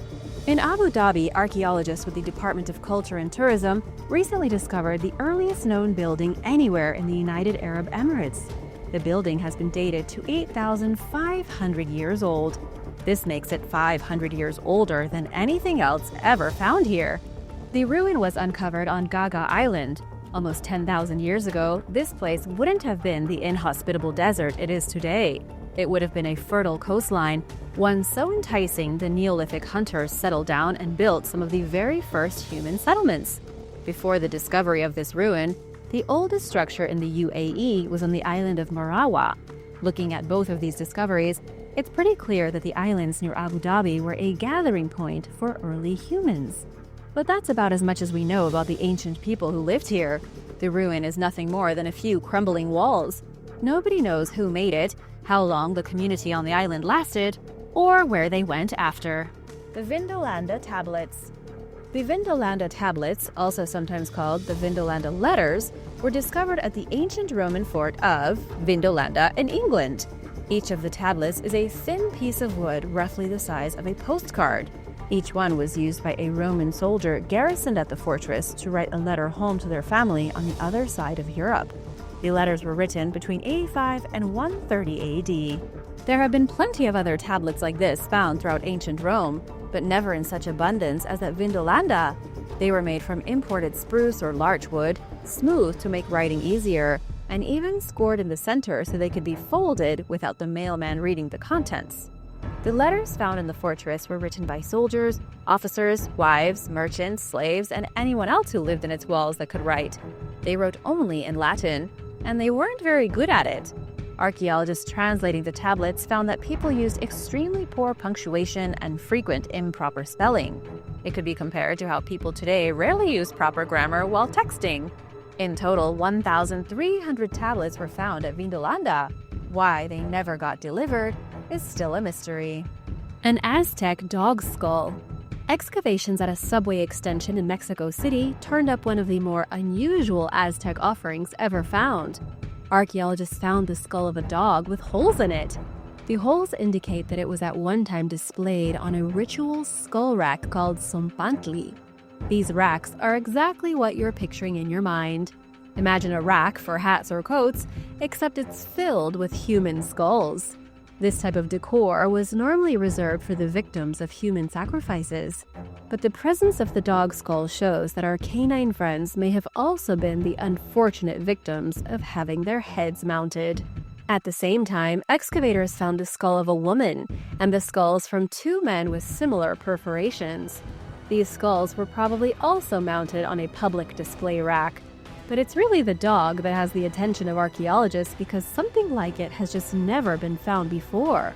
In Abu Dhabi, archaeologists with the Department of Culture and Tourism recently discovered the earliest known building anywhere in the United Arab Emirates. The building has been dated to 8,500 years old. This makes it 500 years older than anything else ever found here. The ruin was uncovered on Gaga Island. Almost 10,000 years ago, this place wouldn't have been the inhospitable desert it is today. It would have been a fertile coastline, one so enticing the Neolithic hunters settled down and built some of the very first human settlements. Before the discovery of this ruin, the oldest structure in the UAE was on the island of Marawa. Looking at both of these discoveries, it's pretty clear that the islands near Abu Dhabi were a gathering point for early humans. But that's about as much as we know about the ancient people who lived here. The ruin is nothing more than a few crumbling walls. Nobody knows who made it, how long the community on the island lasted, or where they went after. The Vindolanda Tablets. The Vindolanda Tablets, also sometimes called the Vindolanda Letters, were discovered at the ancient Roman fort of Vindolanda in England. Each of the tablets is a thin piece of wood roughly the size of a postcard. Each one was used by a Roman soldier garrisoned at the fortress to write a letter home to their family on the other side of Europe. The letters were written between 85 and 130 AD. There have been plenty of other tablets like this found throughout ancient Rome, but never in such abundance as at Vindolanda. They were made from imported spruce or larch wood, smooth to make writing easier, and even scored in the center so they could be folded without the mailman reading the contents. The letters found in the fortress were written by soldiers, officers, wives, merchants, slaves, and anyone else who lived in its walls that could write. They wrote only in Latin, and they weren't very good at it. Archaeologists translating the tablets found that people used extremely poor punctuation and frequent improper spelling. It could be compared to how people today rarely use proper grammar while texting. In total, 1,300 tablets were found at Vindolanda. Why they never got delivered is still a mystery. An Aztec dog skull. Excavations at a subway extension in Mexico City turned up one of the more unusual Aztec offerings ever found. Archaeologists found the skull of a dog with holes in it. The holes indicate that it was at one time displayed on a ritual skull rack called sompantli. These racks are exactly what you're picturing in your mind. Imagine a rack for hats or coats, except it's filled with human skulls. This type of decor was normally reserved for the victims of human sacrifices. But the presence of the dog skull shows that our canine friends may have also been the unfortunate victims of having their heads mounted. At the same time, excavators found the skull of a woman and the skulls from two men with similar perforations. These skulls were probably also mounted on a public display rack. But it's really the dog that has the attention of archaeologists because something like it has just never been found before.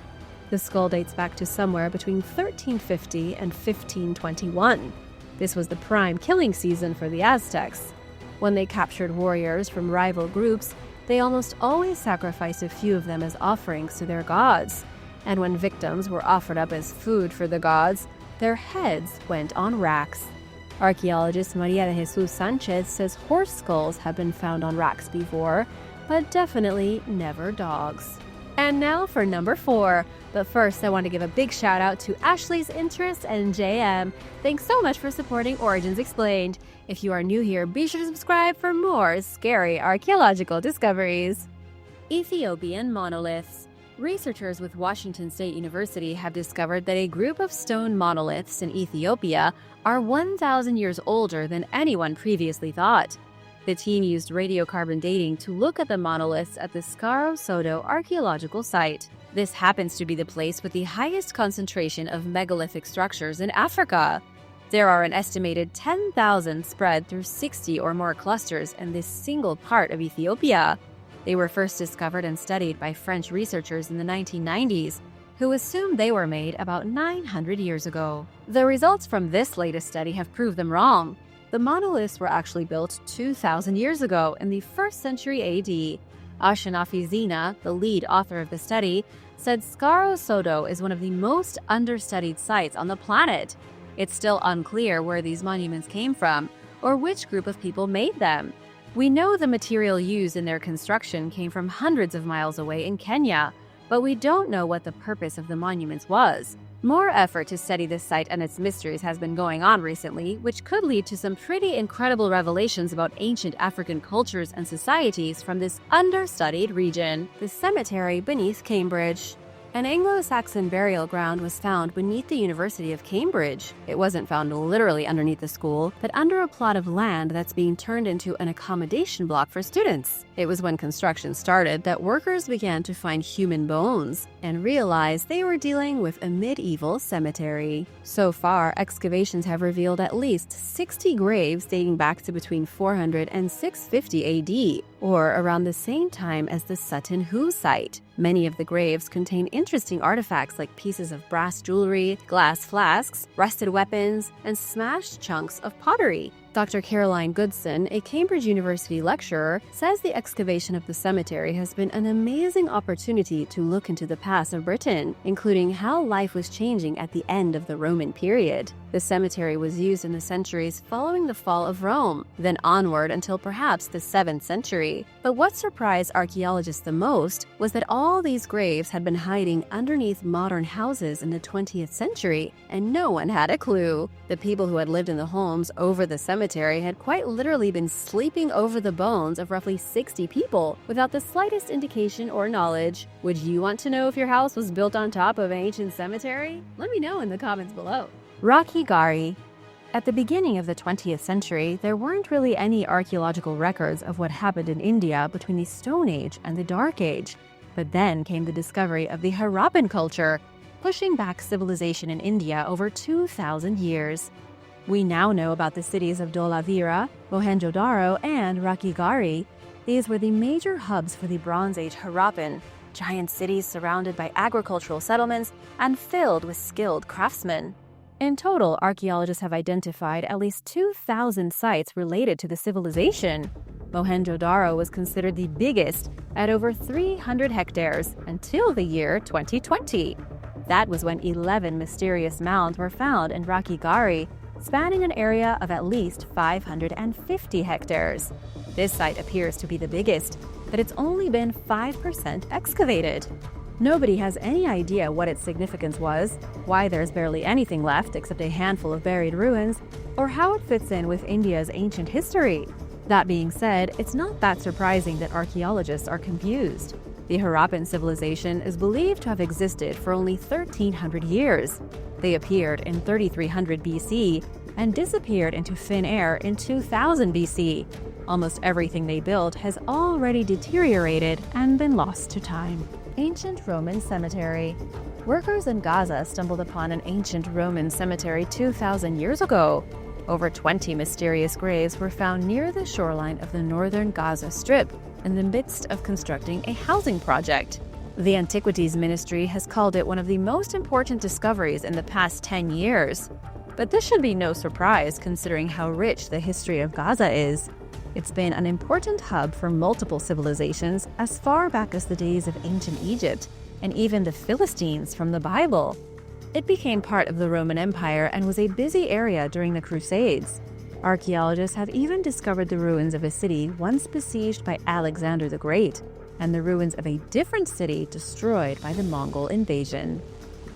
The skull dates back to somewhere between 1350 and 1521. This was the prime killing season for the Aztecs. When they captured warriors from rival groups, they almost always sacrificed a few of them as offerings to their gods. And when victims were offered up as food for the gods, their heads went on racks. Archaeologist Maria de Jesus Sanchez says horse skulls have been found on racks before, but definitely never dogs. And now for number 4. But first, I want to give a big shout out to Ashley's Interest and JM. Thanks so much for supporting Origins Explained. If you are new here, be sure to subscribe for more scary archaeological discoveries. Ethiopian monoliths. Researchers with Washington State University have discovered that a group of stone monoliths in Ethiopia are 1,000 years older than anyone previously thought. The team used radiocarbon dating to look at the monoliths at the Skaro Sodo archaeological site. This happens to be the place with the highest concentration of megalithic structures in Africa. There are an estimated 10,000 spread through 60 or more clusters in this single part of Ethiopia. They were first discovered and studied by French researchers in the 1990s, who assumed they were made about 900 years ago. The results from this latest study have proved them wrong. The monoliths were actually built 2,000 years ago in the 1st century AD. Ashanafi Zina, the lead author of the study, said Skaro Sodo is one of the most understudied sites on the planet. It's still unclear where these monuments came from or which group of people made them. We know the material used in their construction came from hundreds of miles away in Kenya, but we don't know what the purpose of the monuments was. More effort to study this site and its mysteries has been going on recently, which could lead to some pretty incredible revelations about ancient African cultures and societies from this understudied region, the cemetery beneath Cambridge. An Anglo-Saxon burial ground was found beneath the University of Cambridge. It wasn't found literally underneath the school, but under a plot of land that's being turned into an accommodation block for students. It was when construction started that workers began to find human bones and realized they were dealing with a medieval cemetery. So far, excavations have revealed at least 60 graves dating back to between 400 and 650 AD, or around the same time as the Sutton Hoo site. Many of the graves contain interesting artifacts like pieces of brass jewelry, glass flasks, rusted weapons, and smashed chunks of pottery. Dr. Caroline Goodson, a Cambridge University lecturer, says the excavation of the cemetery has been an amazing opportunity to look into the past of Britain, including how life was changing at the end of the Roman period. The cemetery was used in the centuries following the fall of Rome, then onward until perhaps the 7th century. But what surprised archaeologists the most was that all these graves had been hiding underneath modern houses in the 20th century, and no one had a clue. The people who had lived in the homes over the cemetery had quite literally been sleeping over the bones of roughly 60 people without the slightest indication or knowledge. Would you want to know if your house was built on top of an ancient cemetery? Let me know in the comments below. Rocky Gari. At the beginning of the 20th century, there weren't really any archaeological records of what happened in India between the Stone Age and the Dark Age. But then came the discovery of the Harappan culture, pushing back civilization in India over 2,000 years. We now know about the cities of Dholavira, Mohenjo-daro, and Rakhigarhi. These were the major hubs for the Bronze Age Harappan, giant cities surrounded by agricultural settlements and filled with skilled craftsmen. In total, archaeologists have identified at least 2,000 sites related to the civilization. Mohenjo-daro was considered the biggest at over 300 hectares until the year 2020. That was when 11 mysterious mounds were found in Rakhigarhi, spanning an area of at least 550 hectares. This site appears to be the biggest, but it's only been 5% excavated. Nobody has any idea what its significance was, why there's barely anything left except a handful of buried ruins, or how it fits in with India's ancient history. That being said, it's not that surprising that archaeologists are confused. The Harappan civilization is believed to have existed for only 1,300 years. They appeared in 3300 BC and disappeared into thin air in 2000 BC. Almost everything they built has already deteriorated and been lost to time. Ancient Roman Cemetery. Workers in Gaza stumbled upon an ancient Roman cemetery 2,000 years ago. Over 20 mysterious graves were found near the shoreline of the northern Gaza Strip in the midst of constructing a housing project. The Antiquities Ministry has called it one of the most important discoveries in the past 10 years. But this should be no surprise considering how rich the history of Gaza is. It's been an important hub for multiple civilizations as far back as the days of ancient Egypt, and even the Philistines from the Bible. It became part of the Roman Empire and was a busy area during the Crusades. Archaeologists have even discovered the ruins of a city once besieged by Alexander the Great, and the ruins of a different city destroyed by the Mongol invasion.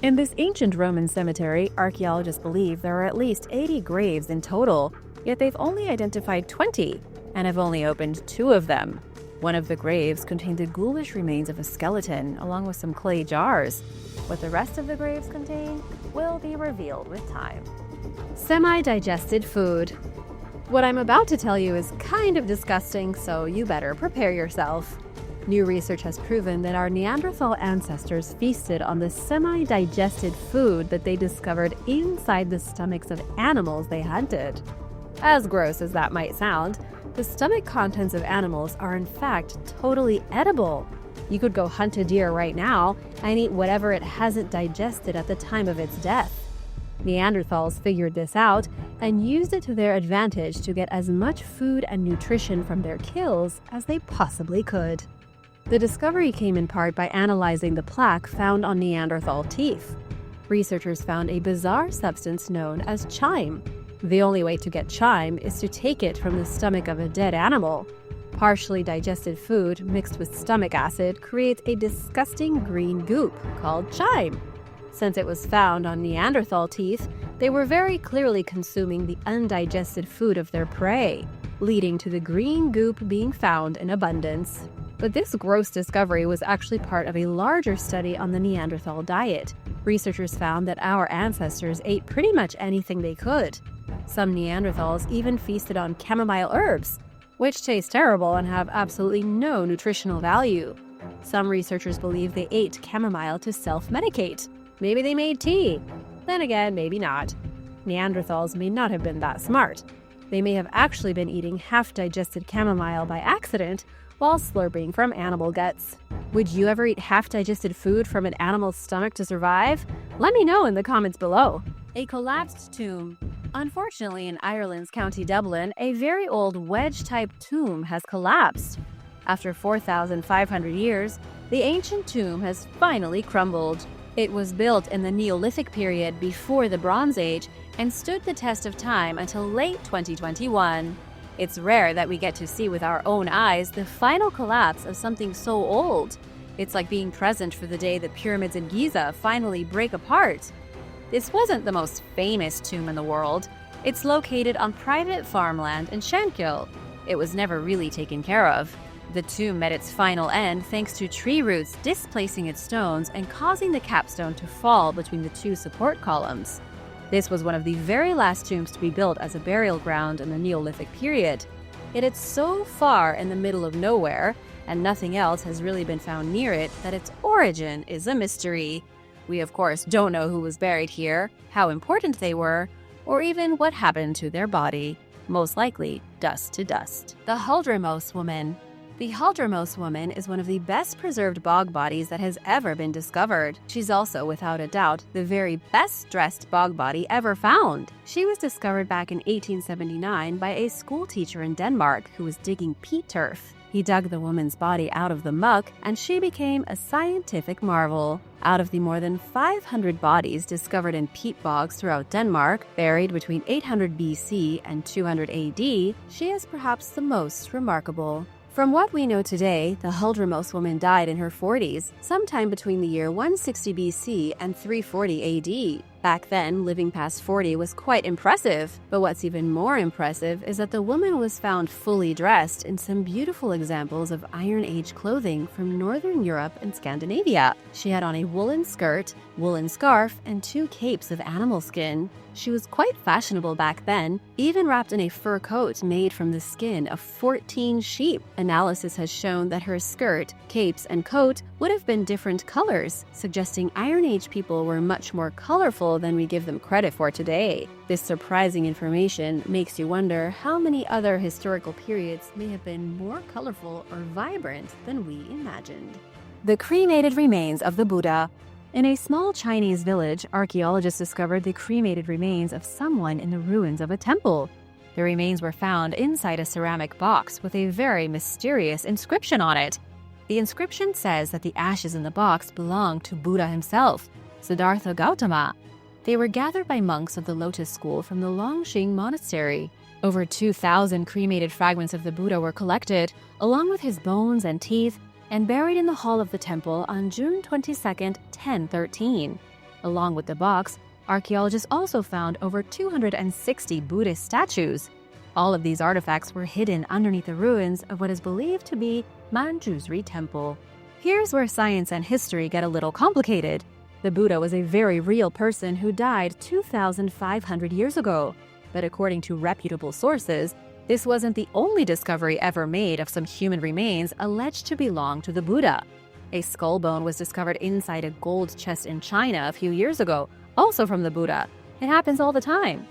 In this ancient Roman cemetery, archaeologists believe there are at least 80 graves in total, yet they've only identified 20, and have only opened 2 of them. One of the graves contained the ghoulish remains of a skeleton, along with some clay jars. What the rest of the graves contain will be revealed with time. Semi-digested food. What I'm about to tell you is kind of disgusting, so you better prepare yourself. New research has proven that our Neanderthal ancestors feasted on the semi-digested food that they discovered inside the stomachs of animals they hunted. As gross as that might sound, the stomach contents of animals are in fact totally edible. You could go hunt a deer right now and eat whatever it hasn't digested at the time of its death. Neanderthals figured this out and used it to their advantage to get as much food and nutrition from their kills as they possibly could. The discovery came in part by analyzing the plaque found on Neanderthal teeth. Researchers found a bizarre substance known as chyme. The only way to get chyme is to take it from the stomach of a dead animal. Partially digested food mixed with stomach acid creates a disgusting green goop called chyme. Since it was found on Neanderthal teeth, they were very clearly consuming the undigested food of their prey, leading to the green goop being found in abundance. But this gross discovery was actually part of a larger study on the Neanderthal diet. Researchers found that our ancestors ate pretty much anything they could. Some Neanderthals even feasted on chamomile herbs, which taste terrible and have absolutely no nutritional value. Some researchers believe they ate chamomile to self-medicate. Maybe they made tea. Then again, maybe not. Neanderthals may not have been that smart. They may have actually been eating half-digested chamomile by accident while slurping from animal guts. Would you ever eat half-digested food from an animal's stomach to survive? Let me know in the comments below. A collapsed tomb. Unfortunately, in Ireland's County Dublin, a very old wedge-type tomb has collapsed. After 4,500 years, the ancient tomb has finally crumbled. It was built in the Neolithic period before the Bronze Age and stood the test of time until late 2021. It's rare that we get to see with our own eyes the final collapse of something so old. It's like being present for the day the pyramids in Giza finally break apart. This wasn't the most famous tomb in the world. It's located on private farmland in Shankill. It was never really taken care of. The tomb met its final end thanks to tree roots displacing its stones and causing the capstone to fall between the two support columns. This was one of the very last tombs to be built as a burial ground in the Neolithic period. Yet it's so far in the middle of nowhere, and nothing else has really been found near it, that its origin is a mystery. We of course don't know who was buried here, how important they were, or even what happened to their body. Most likely, dust to dust. The Huldremos woman. The Huldremos woman is one of the best preserved bog bodies that has ever been discovered. She's also, without a doubt, the very best dressed bog body ever found. She was discovered back in 1879 by a school teacher in Denmark who was digging peat turf. He dug the woman's body out of the muck, and she became a scientific marvel. Out of the more than 500 bodies discovered in peat bogs throughout Denmark, buried between 800 BC and 200 AD, she is perhaps the most remarkable. From what we know today, the Huldremos woman died in her 40s, sometime between the year 160 BC and 340 AD. Back then, living past 40 was quite impressive. But what's even more impressive is that the woman was found fully dressed in some beautiful examples of Iron Age clothing from Northern Europe and Scandinavia. She had on a woolen skirt, woolen scarf, and 2 capes of animal skin. She was quite fashionable back then, even wrapped in a fur coat made from the skin of 14 sheep. Analysis has shown that her skirt, capes, and coat would have been different colors, suggesting Iron Age people were much more colorful than we give them credit for today. This surprising information makes you wonder how many other historical periods may have been more colorful or vibrant than we imagined. The cremated remains of the Buddha. In a small Chinese village, archaeologists discovered the cremated remains of someone in the ruins of a temple. The remains were found inside a ceramic box with a very mysterious inscription on it. The inscription says that the ashes in the box belong to Buddha himself, Siddhartha Gautama. They were gathered by monks of the Lotus School from the Longxing Monastery. Over 2,000 cremated fragments of the Buddha were collected, along with his bones and teeth, and buried in the hall of the temple on June 22, 1013. Along with the box, archaeologists also found over 260 Buddhist statues. All of these artifacts were hidden underneath the ruins of what is believed to be Manjusri Temple. Here's where science and history get a little complicated. The Buddha was a very real person who died 2,500 years ago. But according to reputable sources, this wasn't the only discovery ever made of some human remains alleged to belong to the Buddha. A skull bone was discovered inside a gold chest in China a few years ago, also from the Buddha. It happens all the time.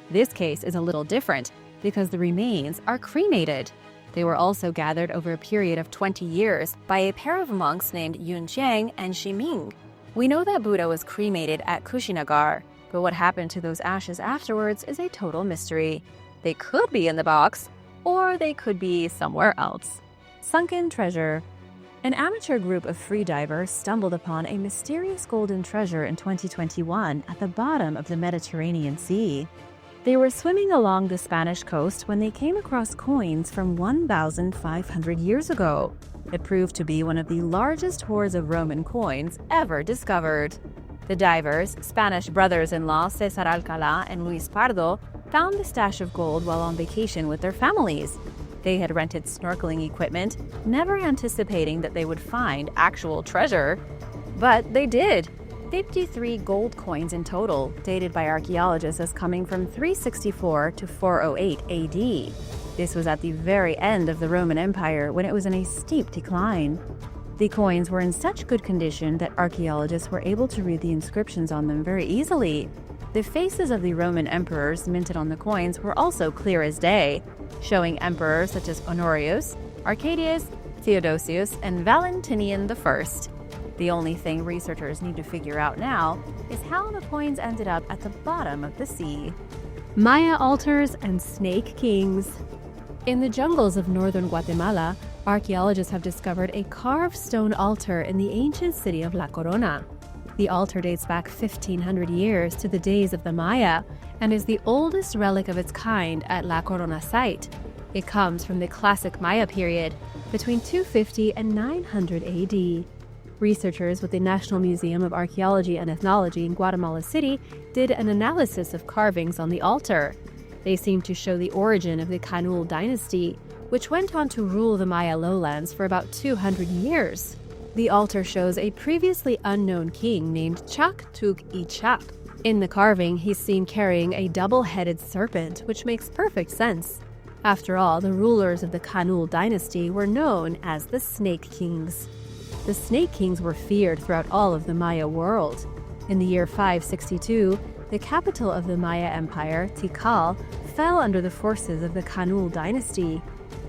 This case is a little different because the remains are cremated. They were also gathered over a period of 20 years by a pair of monks named Yun Qiang and Shi Ming. We know that Buddha was cremated at Kushinagar, but what happened to those ashes afterwards is a total mystery. They could be in the box, or they could be somewhere else. Sunken treasure. An amateur group of freedivers stumbled upon a mysterious golden treasure in 2021 at the bottom of the Mediterranean Sea. They were swimming along the Spanish coast when they came across coins from 1,500 years ago. It proved to be one of the largest hoards of Roman coins ever discovered. The divers, Spanish brothers-in-law Cesar Alcalá and Luis Pardo, found the stash of gold while on vacation with their families. They had rented snorkeling equipment, never anticipating that they would find actual treasure. But they did. 53 gold coins in total, dated by archaeologists as coming from 364 to 408 AD. This was at the very end of the Roman Empire when it was in a steep decline. The coins were in such good condition that archaeologists were able to read the inscriptions on them very easily. The faces of the Roman emperors minted on the coins were also clear as day, showing emperors such as Honorius, Arcadius, Theodosius, and Valentinian I. The only thing researchers need to figure out now is how the coins ended up at the bottom of the sea. Maya altars and snake kings. In the jungles of northern Guatemala, archaeologists have discovered a carved stone altar in the ancient city of La Corona. The altar dates back 1,500 years to the days of the Maya and is the oldest relic of its kind at La Corona site. It comes from the classic Maya period, between 250 and 900 AD. Researchers with the National Museum of Archaeology and Ethnology in Guatemala City did an analysis of carvings on the altar. They seem to show the origin of the Canul dynasty, which went on to rule the Maya lowlands for about 200 years. The altar shows a previously unknown king named Chak Tuk I Chak. In the carving, he's seen carrying a double-headed serpent, which makes perfect sense. After all, the rulers of the Canul dynasty were known as the Snake Kings. The Snake Kings were feared throughout all of the Maya world. In the year 562, the capital of the Maya Empire, Tikal, fell under the forces of the Canul dynasty.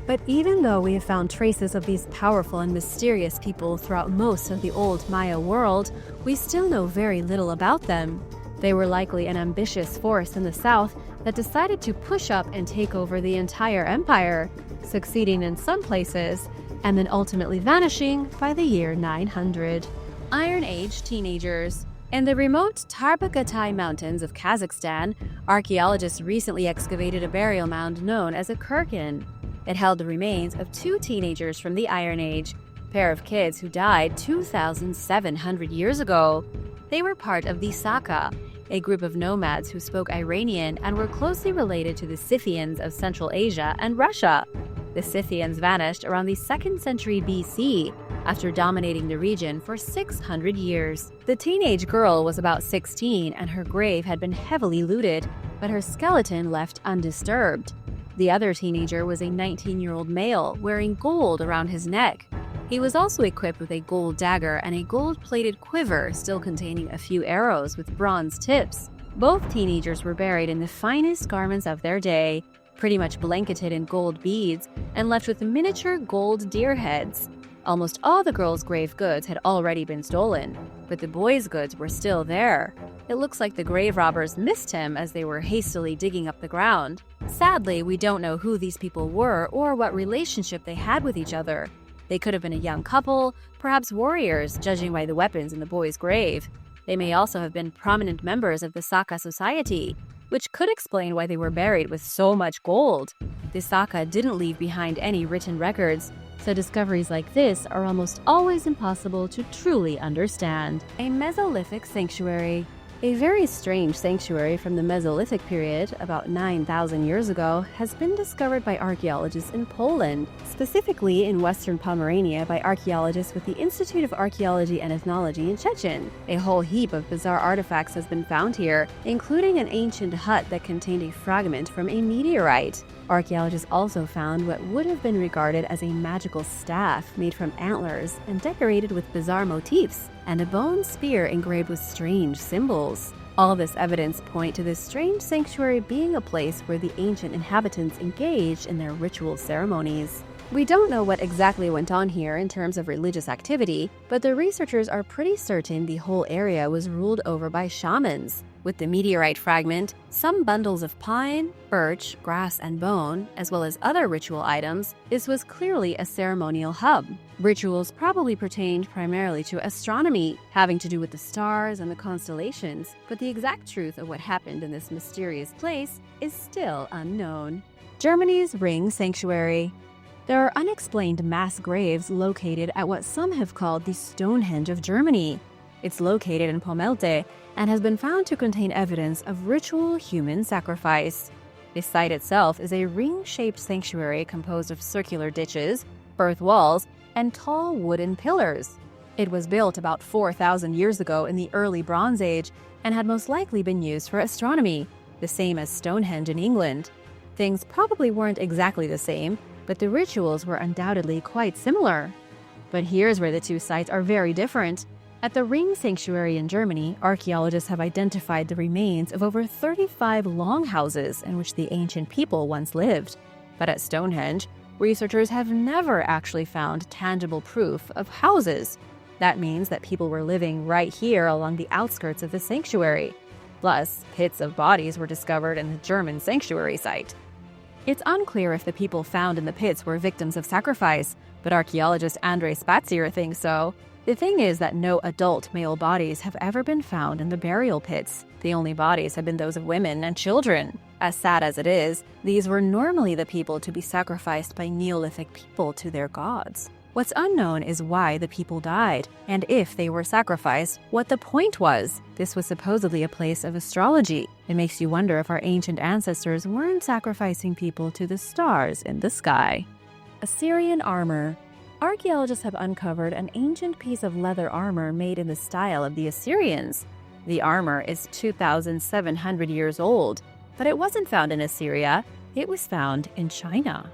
But even though we have found traces of these powerful and mysterious people throughout most of the old Maya world, we still know very little about them. They were likely an ambitious force in the south that decided to push up and take over the entire empire, succeeding in some places, and then ultimately vanishing by the year 900. Iron Age teenagers. In the remote Tarbagatai Mountains of Kazakhstan, archaeologists recently excavated a burial mound known as a kurgan. It held the remains of 2 teenagers from the Iron Age, a pair of kids who died 2,700 years ago. They were part of the Saka, a group of nomads who spoke Iranian and were closely related to the Scythians of Central Asia and Russia. The Scythians vanished around the 2nd century BC after dominating the region for 600 years. The teenage girl was about 16 and her grave had been heavily looted, but her skeleton left undisturbed. The other teenager was a 19-year-old male wearing gold around his neck. He was also equipped with a gold dagger and a gold-plated quiver still containing a few arrows with bronze tips. Both teenagers were buried in the finest garments of their day, pretty much blanketed in gold beads and left with miniature gold deer heads. Almost all the girl's grave goods had already been stolen, but the boy's goods were still there. It looks like the grave robbers missed him as they were hastily digging up the ground. Sadly, we don't know who these people were or what relationship they had with each other. They could have been a young couple, perhaps warriors, judging by the weapons in the boy's grave. They may also have been prominent members of the Saka society, which could explain why they were buried with so much gold. The Saka didn't leave behind any written records, so discoveries like this are almost always impossible to truly understand. A Mesolithic sanctuary. A very strange sanctuary from the Mesolithic period, about 9,000 years ago, has been discovered by archaeologists in Poland, specifically in western Pomerania by archaeologists with the Institute of Archaeology and Ethnology in Szczecin. A whole heap of bizarre artifacts has been found here, including an ancient hut that contained a fragment from a meteorite. Archaeologists also found what would have been regarded as a magical staff made from antlers and decorated with bizarre motifs, and a bone spear engraved with strange symbols. All this evidence point to this strange sanctuary being a place where the ancient inhabitants engaged in their ritual ceremonies. We don't know what exactly went on here in terms of religious activity, but the researchers are pretty certain the whole area was ruled over by shamans. With the meteorite fragment, some bundles of pine, birch, grass, and bone, as well as other ritual items, this was clearly a ceremonial hub. Rituals probably pertained primarily to astronomy, having to do with the stars and the constellations, but the exact truth of what happened in this mysterious place is still unknown. Germany's Ring Sanctuary. There are unexplained mass graves located at what some have called the Stonehenge of Germany. It's located in Pomelte and has been found to contain evidence of ritual human sacrifice. The site itself is a ring-shaped sanctuary composed of circular ditches, earth walls, and tall wooden pillars. It was built about 4,000 years ago in the early Bronze Age and had most likely been used for astronomy, the same as Stonehenge in England. Things probably weren't exactly the same, but the rituals were undoubtedly quite similar. But here's where the two sites are very different. At the Ring Sanctuary in Germany, archaeologists have identified the remains of over 35 longhouses in which the ancient people once lived. But at Stonehenge, researchers have never actually found tangible proof of houses. That means that people were living right here along the outskirts of the sanctuary. Plus, pits of bodies were discovered in the German sanctuary site. It's unclear if the people found in the pits were victims of sacrifice, but archaeologist Andrei Spatsier thinks so. The thing is that no adult male bodies have ever been found in the burial pits. The only bodies have been those of women and children. As sad as it is, these were normally the people to be sacrificed by Neolithic people to their gods. What's unknown is why the people died, and if they were sacrificed, what the point was. This was supposedly a place of astrology. It makes you wonder if our ancient ancestors weren't sacrificing people to the stars in the sky. Assyrian armor. Archaeologists have uncovered an ancient piece of leather armor made in the style of the Assyrians. The armor is 2,700 years old, but it wasn't found in Assyria. It was found in China.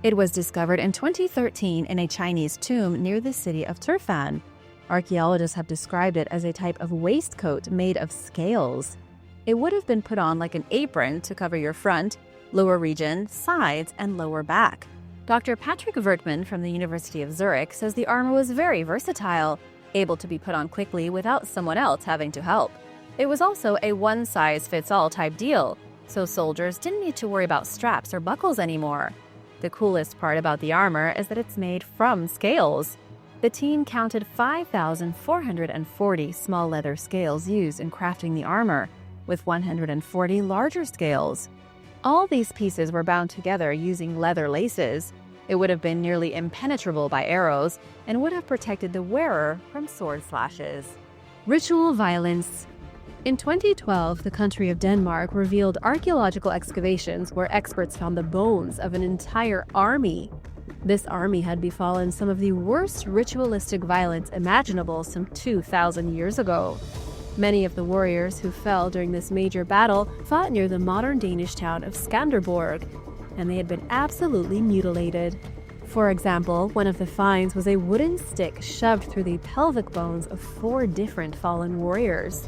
It was discovered in 2013 in a Chinese tomb near the city of Turfan. Archaeologists have described it as a type of waistcoat made of scales. It would have been put on like an apron to cover your front, lower region, sides, and lower back. Dr. Patrick Vertman from the University of Zurich says the armor was very versatile, able to be put on quickly without someone else having to help. It was also a one-size-fits-all type deal, so soldiers didn't need to worry about straps or buckles anymore. The coolest part about the armor is that it's made from scales. The team counted 5,440 small leather scales used in crafting the armor, with 140 larger scales. All these pieces were bound together using leather laces. It would have been nearly impenetrable by arrows and would have protected the wearer from sword slashes. Ritual violence. In 2012, the country of Denmark revealed archaeological excavations where experts found the bones of an entire army. This army had befallen some of the worst ritualistic violence imaginable some 2,000 years ago. Many of the warriors who fell during this major battle fought near the modern Danish town of Skanderborg, and they had been absolutely mutilated. For example, one of the finds was a wooden stick shoved through the pelvic bones of 4 different fallen warriors.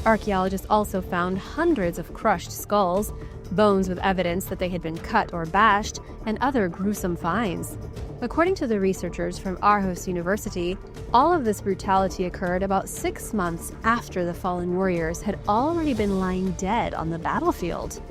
Archaeologists also found hundreds of crushed skulls, bones with evidence that they had been cut or bashed, and other gruesome finds. According to the researchers from Aarhus University, all of this brutality occurred about 6 months after the fallen warriors had already been lying dead on the battlefield.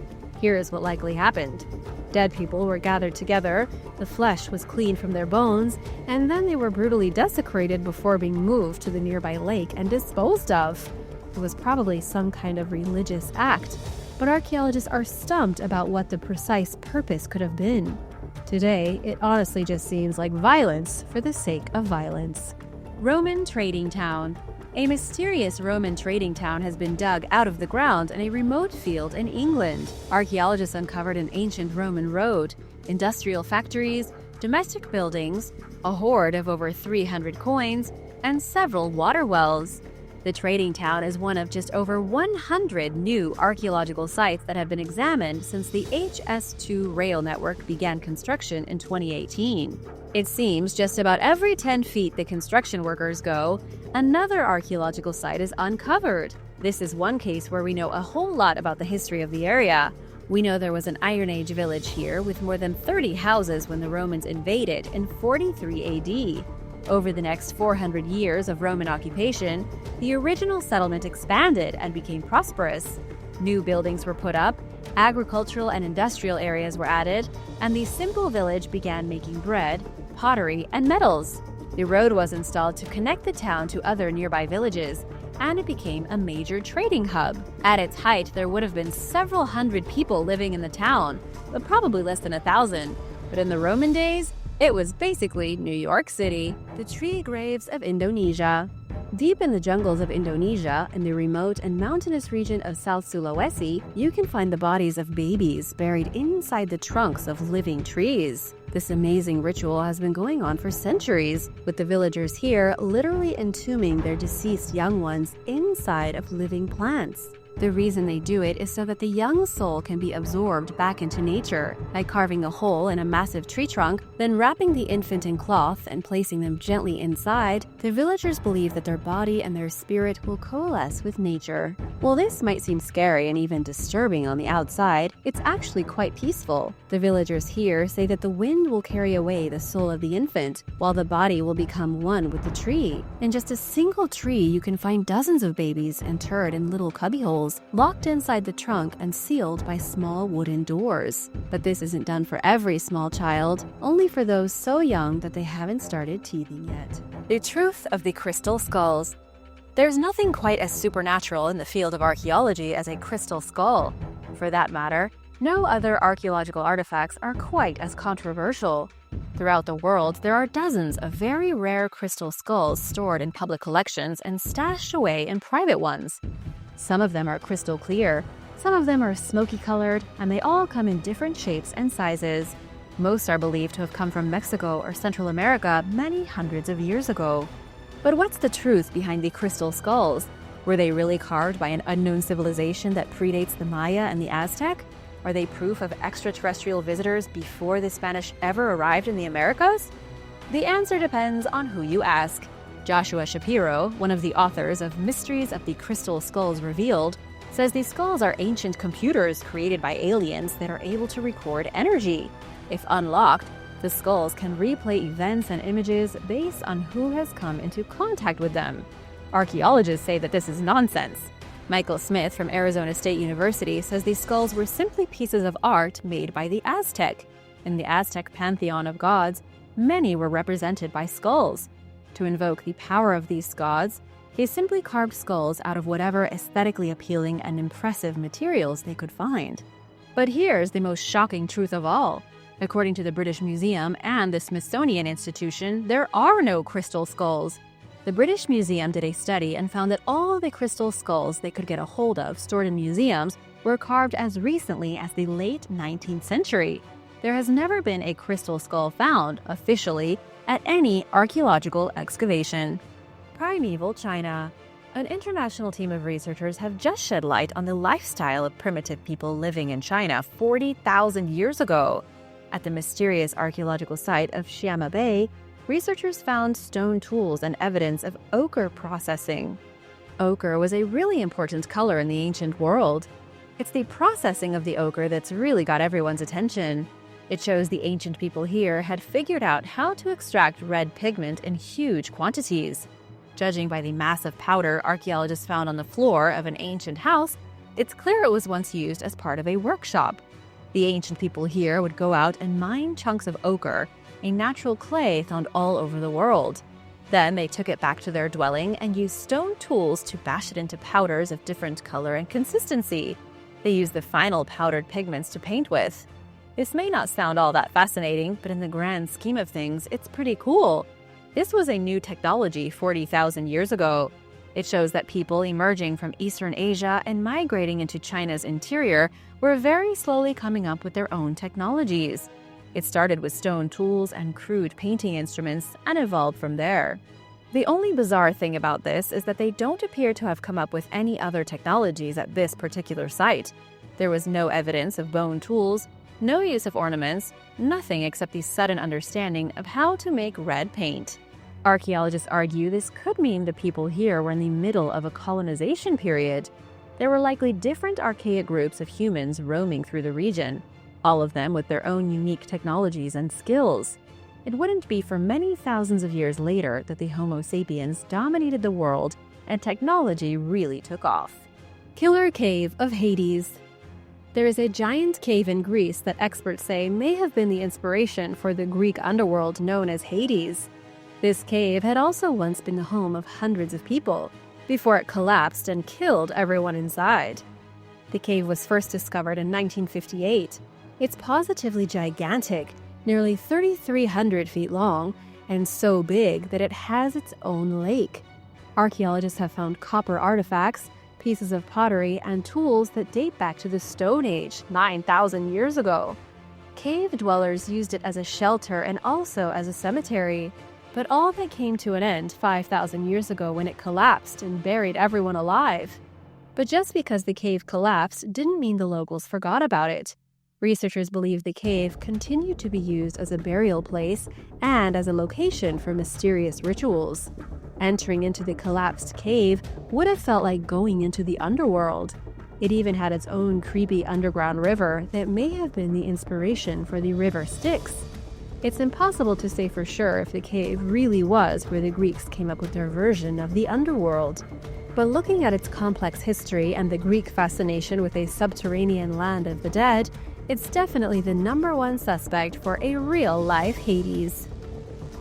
Here is what likely happened. Dead people were gathered together, the flesh was cleaned from their bones, and then they were brutally desecrated before being moved to the nearby lake and disposed of. It was probably some kind of religious act, but archaeologists are stumped about what the precise purpose could have been. Today, it honestly just seems like violence for the sake of violence. Roman trading town. A mysterious Roman trading town has been dug out of the ground in a remote field in England. Archaeologists uncovered an ancient Roman road, industrial factories, domestic buildings, a hoard of over 300 coins, and several water wells. The trading town is one of just over 100 new archaeological sites that have been examined since the HS2 rail network began construction in 2018. It seems just about every 10 feet the construction workers go, another archaeological site is uncovered. This is one case where we know a whole lot about the history of the area. We know there was an Iron Age village here with more than 30 houses when the Romans invaded in 43 AD. Over the next 400 years of Roman occupation, the original settlement expanded and became prosperous. New buildings were put up, agricultural and industrial areas were added, and the simple village began making bread, pottery, and metals. The road was installed to connect the town to other nearby villages, and it became a major trading hub. At its height, there would have been several hundred people living in the town, but probably less than 1,000. But in the Roman days, it was basically New York City. The tree graves of Indonesia. Deep in the jungles of Indonesia, in the remote and mountainous region of South Sulawesi, you can find the bodies of babies buried inside the trunks of living trees. This amazing ritual has been going on for centuries, with the villagers here literally entombing their deceased young ones inside of living plants. The reason they do it is so that the young soul can be absorbed back into nature. By carving a hole in a massive tree trunk, then wrapping the infant in cloth and placing them gently inside, the villagers believe that their body and their spirit will coalesce with nature. While this might seem scary and even disturbing on the outside, it's actually quite peaceful. The villagers here say that the wind will carry away the soul of the infant, while the body will become one with the tree. In just a single tree, you can find dozens of babies interred in little cubbyholes, locked inside the trunk and sealed by small wooden doors. But this isn't done for every small child, only for those so young that they haven't started teething yet. The truth of the crystal skulls. There's nothing quite as supernatural in the field of archaeology as a crystal skull. For that matter, no other archaeological artifacts are quite as controversial. Throughout the world, there are dozens of very rare crystal skulls stored in public collections and stashed away in private ones. Some of them are crystal clear, some of them are smoky colored, and they all come in different shapes and sizes. Most are believed to have come from Mexico or Central America many hundreds of years ago. But what's the truth behind the crystal skulls? Were they really carved by an unknown civilization that predates the Maya and the Aztec? Are they proof of extraterrestrial visitors before the Spanish ever arrived in the Americas? The answer depends on who you ask. Joshua Shapiro, one of the authors of Mysteries of the Crystal Skulls Revealed, says these skulls are ancient computers created by aliens that are able to record energy. If unlocked, the skulls can replay events and images based on who has come into contact with them. Archaeologists say that this is nonsense. Michael Smith from Arizona State University says these skulls were simply pieces of art made by the Aztec. In the Aztec pantheon of gods, many were represented by skulls. To invoke the power of these gods, they simply carved skulls out of whatever aesthetically appealing and impressive materials they could find. But here's the most shocking truth of all. According to the British Museum and the Smithsonian Institution, there are no crystal skulls. The British Museum did a study and found that all the crystal skulls they could get a hold of stored in museums were carved as recently as the late 19th century. There has never been a crystal skull found, officially, at any archaeological excavation. Primeval China. An international team of researchers have just shed light on the lifestyle of primitive people living in China 40,000 years ago. At the mysterious archaeological site of Xiama Bay, researchers found stone tools and evidence of ochre processing. Ochre was a really important color in the ancient world. It's the processing of the ochre that's really got everyone's attention. It shows the ancient people here had figured out how to extract red pigment in huge quantities. Judging by the massive powder archaeologists found on the floor of an ancient house, it's clear it was once used as part of a workshop. The ancient people here would go out and mine chunks of ochre, a natural clay found all over the world. Then they took it back to their dwelling and used stone tools to bash it into powders of different color and consistency. They used the final powdered pigments to paint with. This may not sound all that fascinating, but in the grand scheme of things, it's pretty cool. This was a new technology 40,000 years ago. It shows that people emerging from Eastern Asia and migrating into China's interior were very slowly coming up with their own technologies. It started with stone tools and crude painting instruments and evolved from there. The only bizarre thing about this is that they don't appear to have come up with any other technologies at this particular site. There was no evidence of bone tools, no use of ornaments, nothing except the sudden understanding of how to make red paint. Archaeologists argue this could mean the people here were in the middle of a colonization period. There were likely different archaic groups of humans roaming through the region, all of them with their own unique technologies and skills. It wouldn't be for many thousands of years later that the Homo sapiens dominated the world and technology really took off. Killer Cave of Hades. There is a giant cave in Greece that experts say may have been the inspiration for the Greek underworld known as Hades. This cave had also once been the home of hundreds of people, before it collapsed and killed everyone inside. The cave was first discovered in 1958. It's positively gigantic, nearly 3,300 feet long, and so big that it has its own lake. Archaeologists have found copper artifacts, pieces of pottery, and tools that date back to the Stone Age, 9,000 years ago. Cave dwellers used it as a shelter and also as a cemetery. But all that came to an end 5,000 years ago when it collapsed and buried everyone alive. But just because the cave collapsed didn't mean the locals forgot about it. Researchers believe the cave continued to be used as a burial place and as a location for mysterious rituals. Entering into the collapsed cave would have felt like going into the underworld. It even had its own creepy underground river that may have been the inspiration for the river Styx. It's impossible to say for sure if the cave really was where the Greeks came up with their version of the underworld. But looking at its complex history and the Greek fascination with a subterranean land of the dead, it's definitely the #1 suspect for a real-life Hades.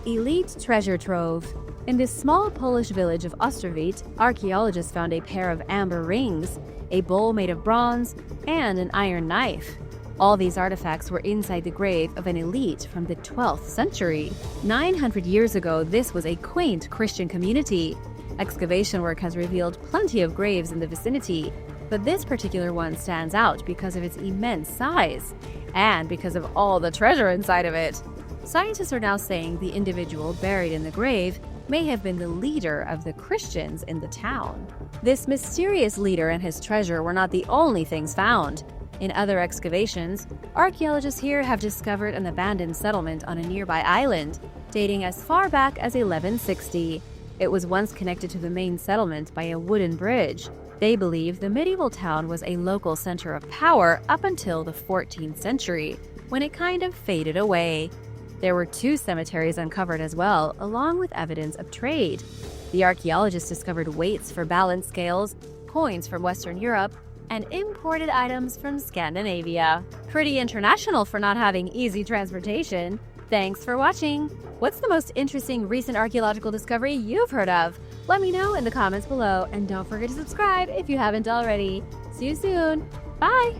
Elite treasure trove. In this small Polish village of Ostrowite, archaeologists found a pair of amber rings, a bowl made of bronze, and an iron knife. All these artifacts were inside the grave of an elite from the 12th century. 900 years ago, this was a quaint Christian community. Excavation work has revealed plenty of graves in the vicinity, but this particular one stands out because of its immense size and because of all the treasure inside of it. Scientists are now saying the individual buried in the grave may have been the leader of the Christians in the town. This mysterious leader and his treasure were not the only things found. In other excavations, archaeologists here have discovered an abandoned settlement on a nearby island, dating as far back as 1160. It was once connected to the main settlement by a wooden bridge. They believe the medieval town was a local center of power up until the 14th century, when it kind of faded away. There were 2 cemeteries uncovered as well, along with evidence of trade. The archaeologists discovered weights for balance scales, coins from Western Europe, and imported items from Scandinavia. Pretty international for not having easy transportation. Thanks for watching! What's the most interesting recent archaeological discovery you've heard of? Let me know in the comments below, and don't forget to subscribe if you haven't already. See you soon! Bye!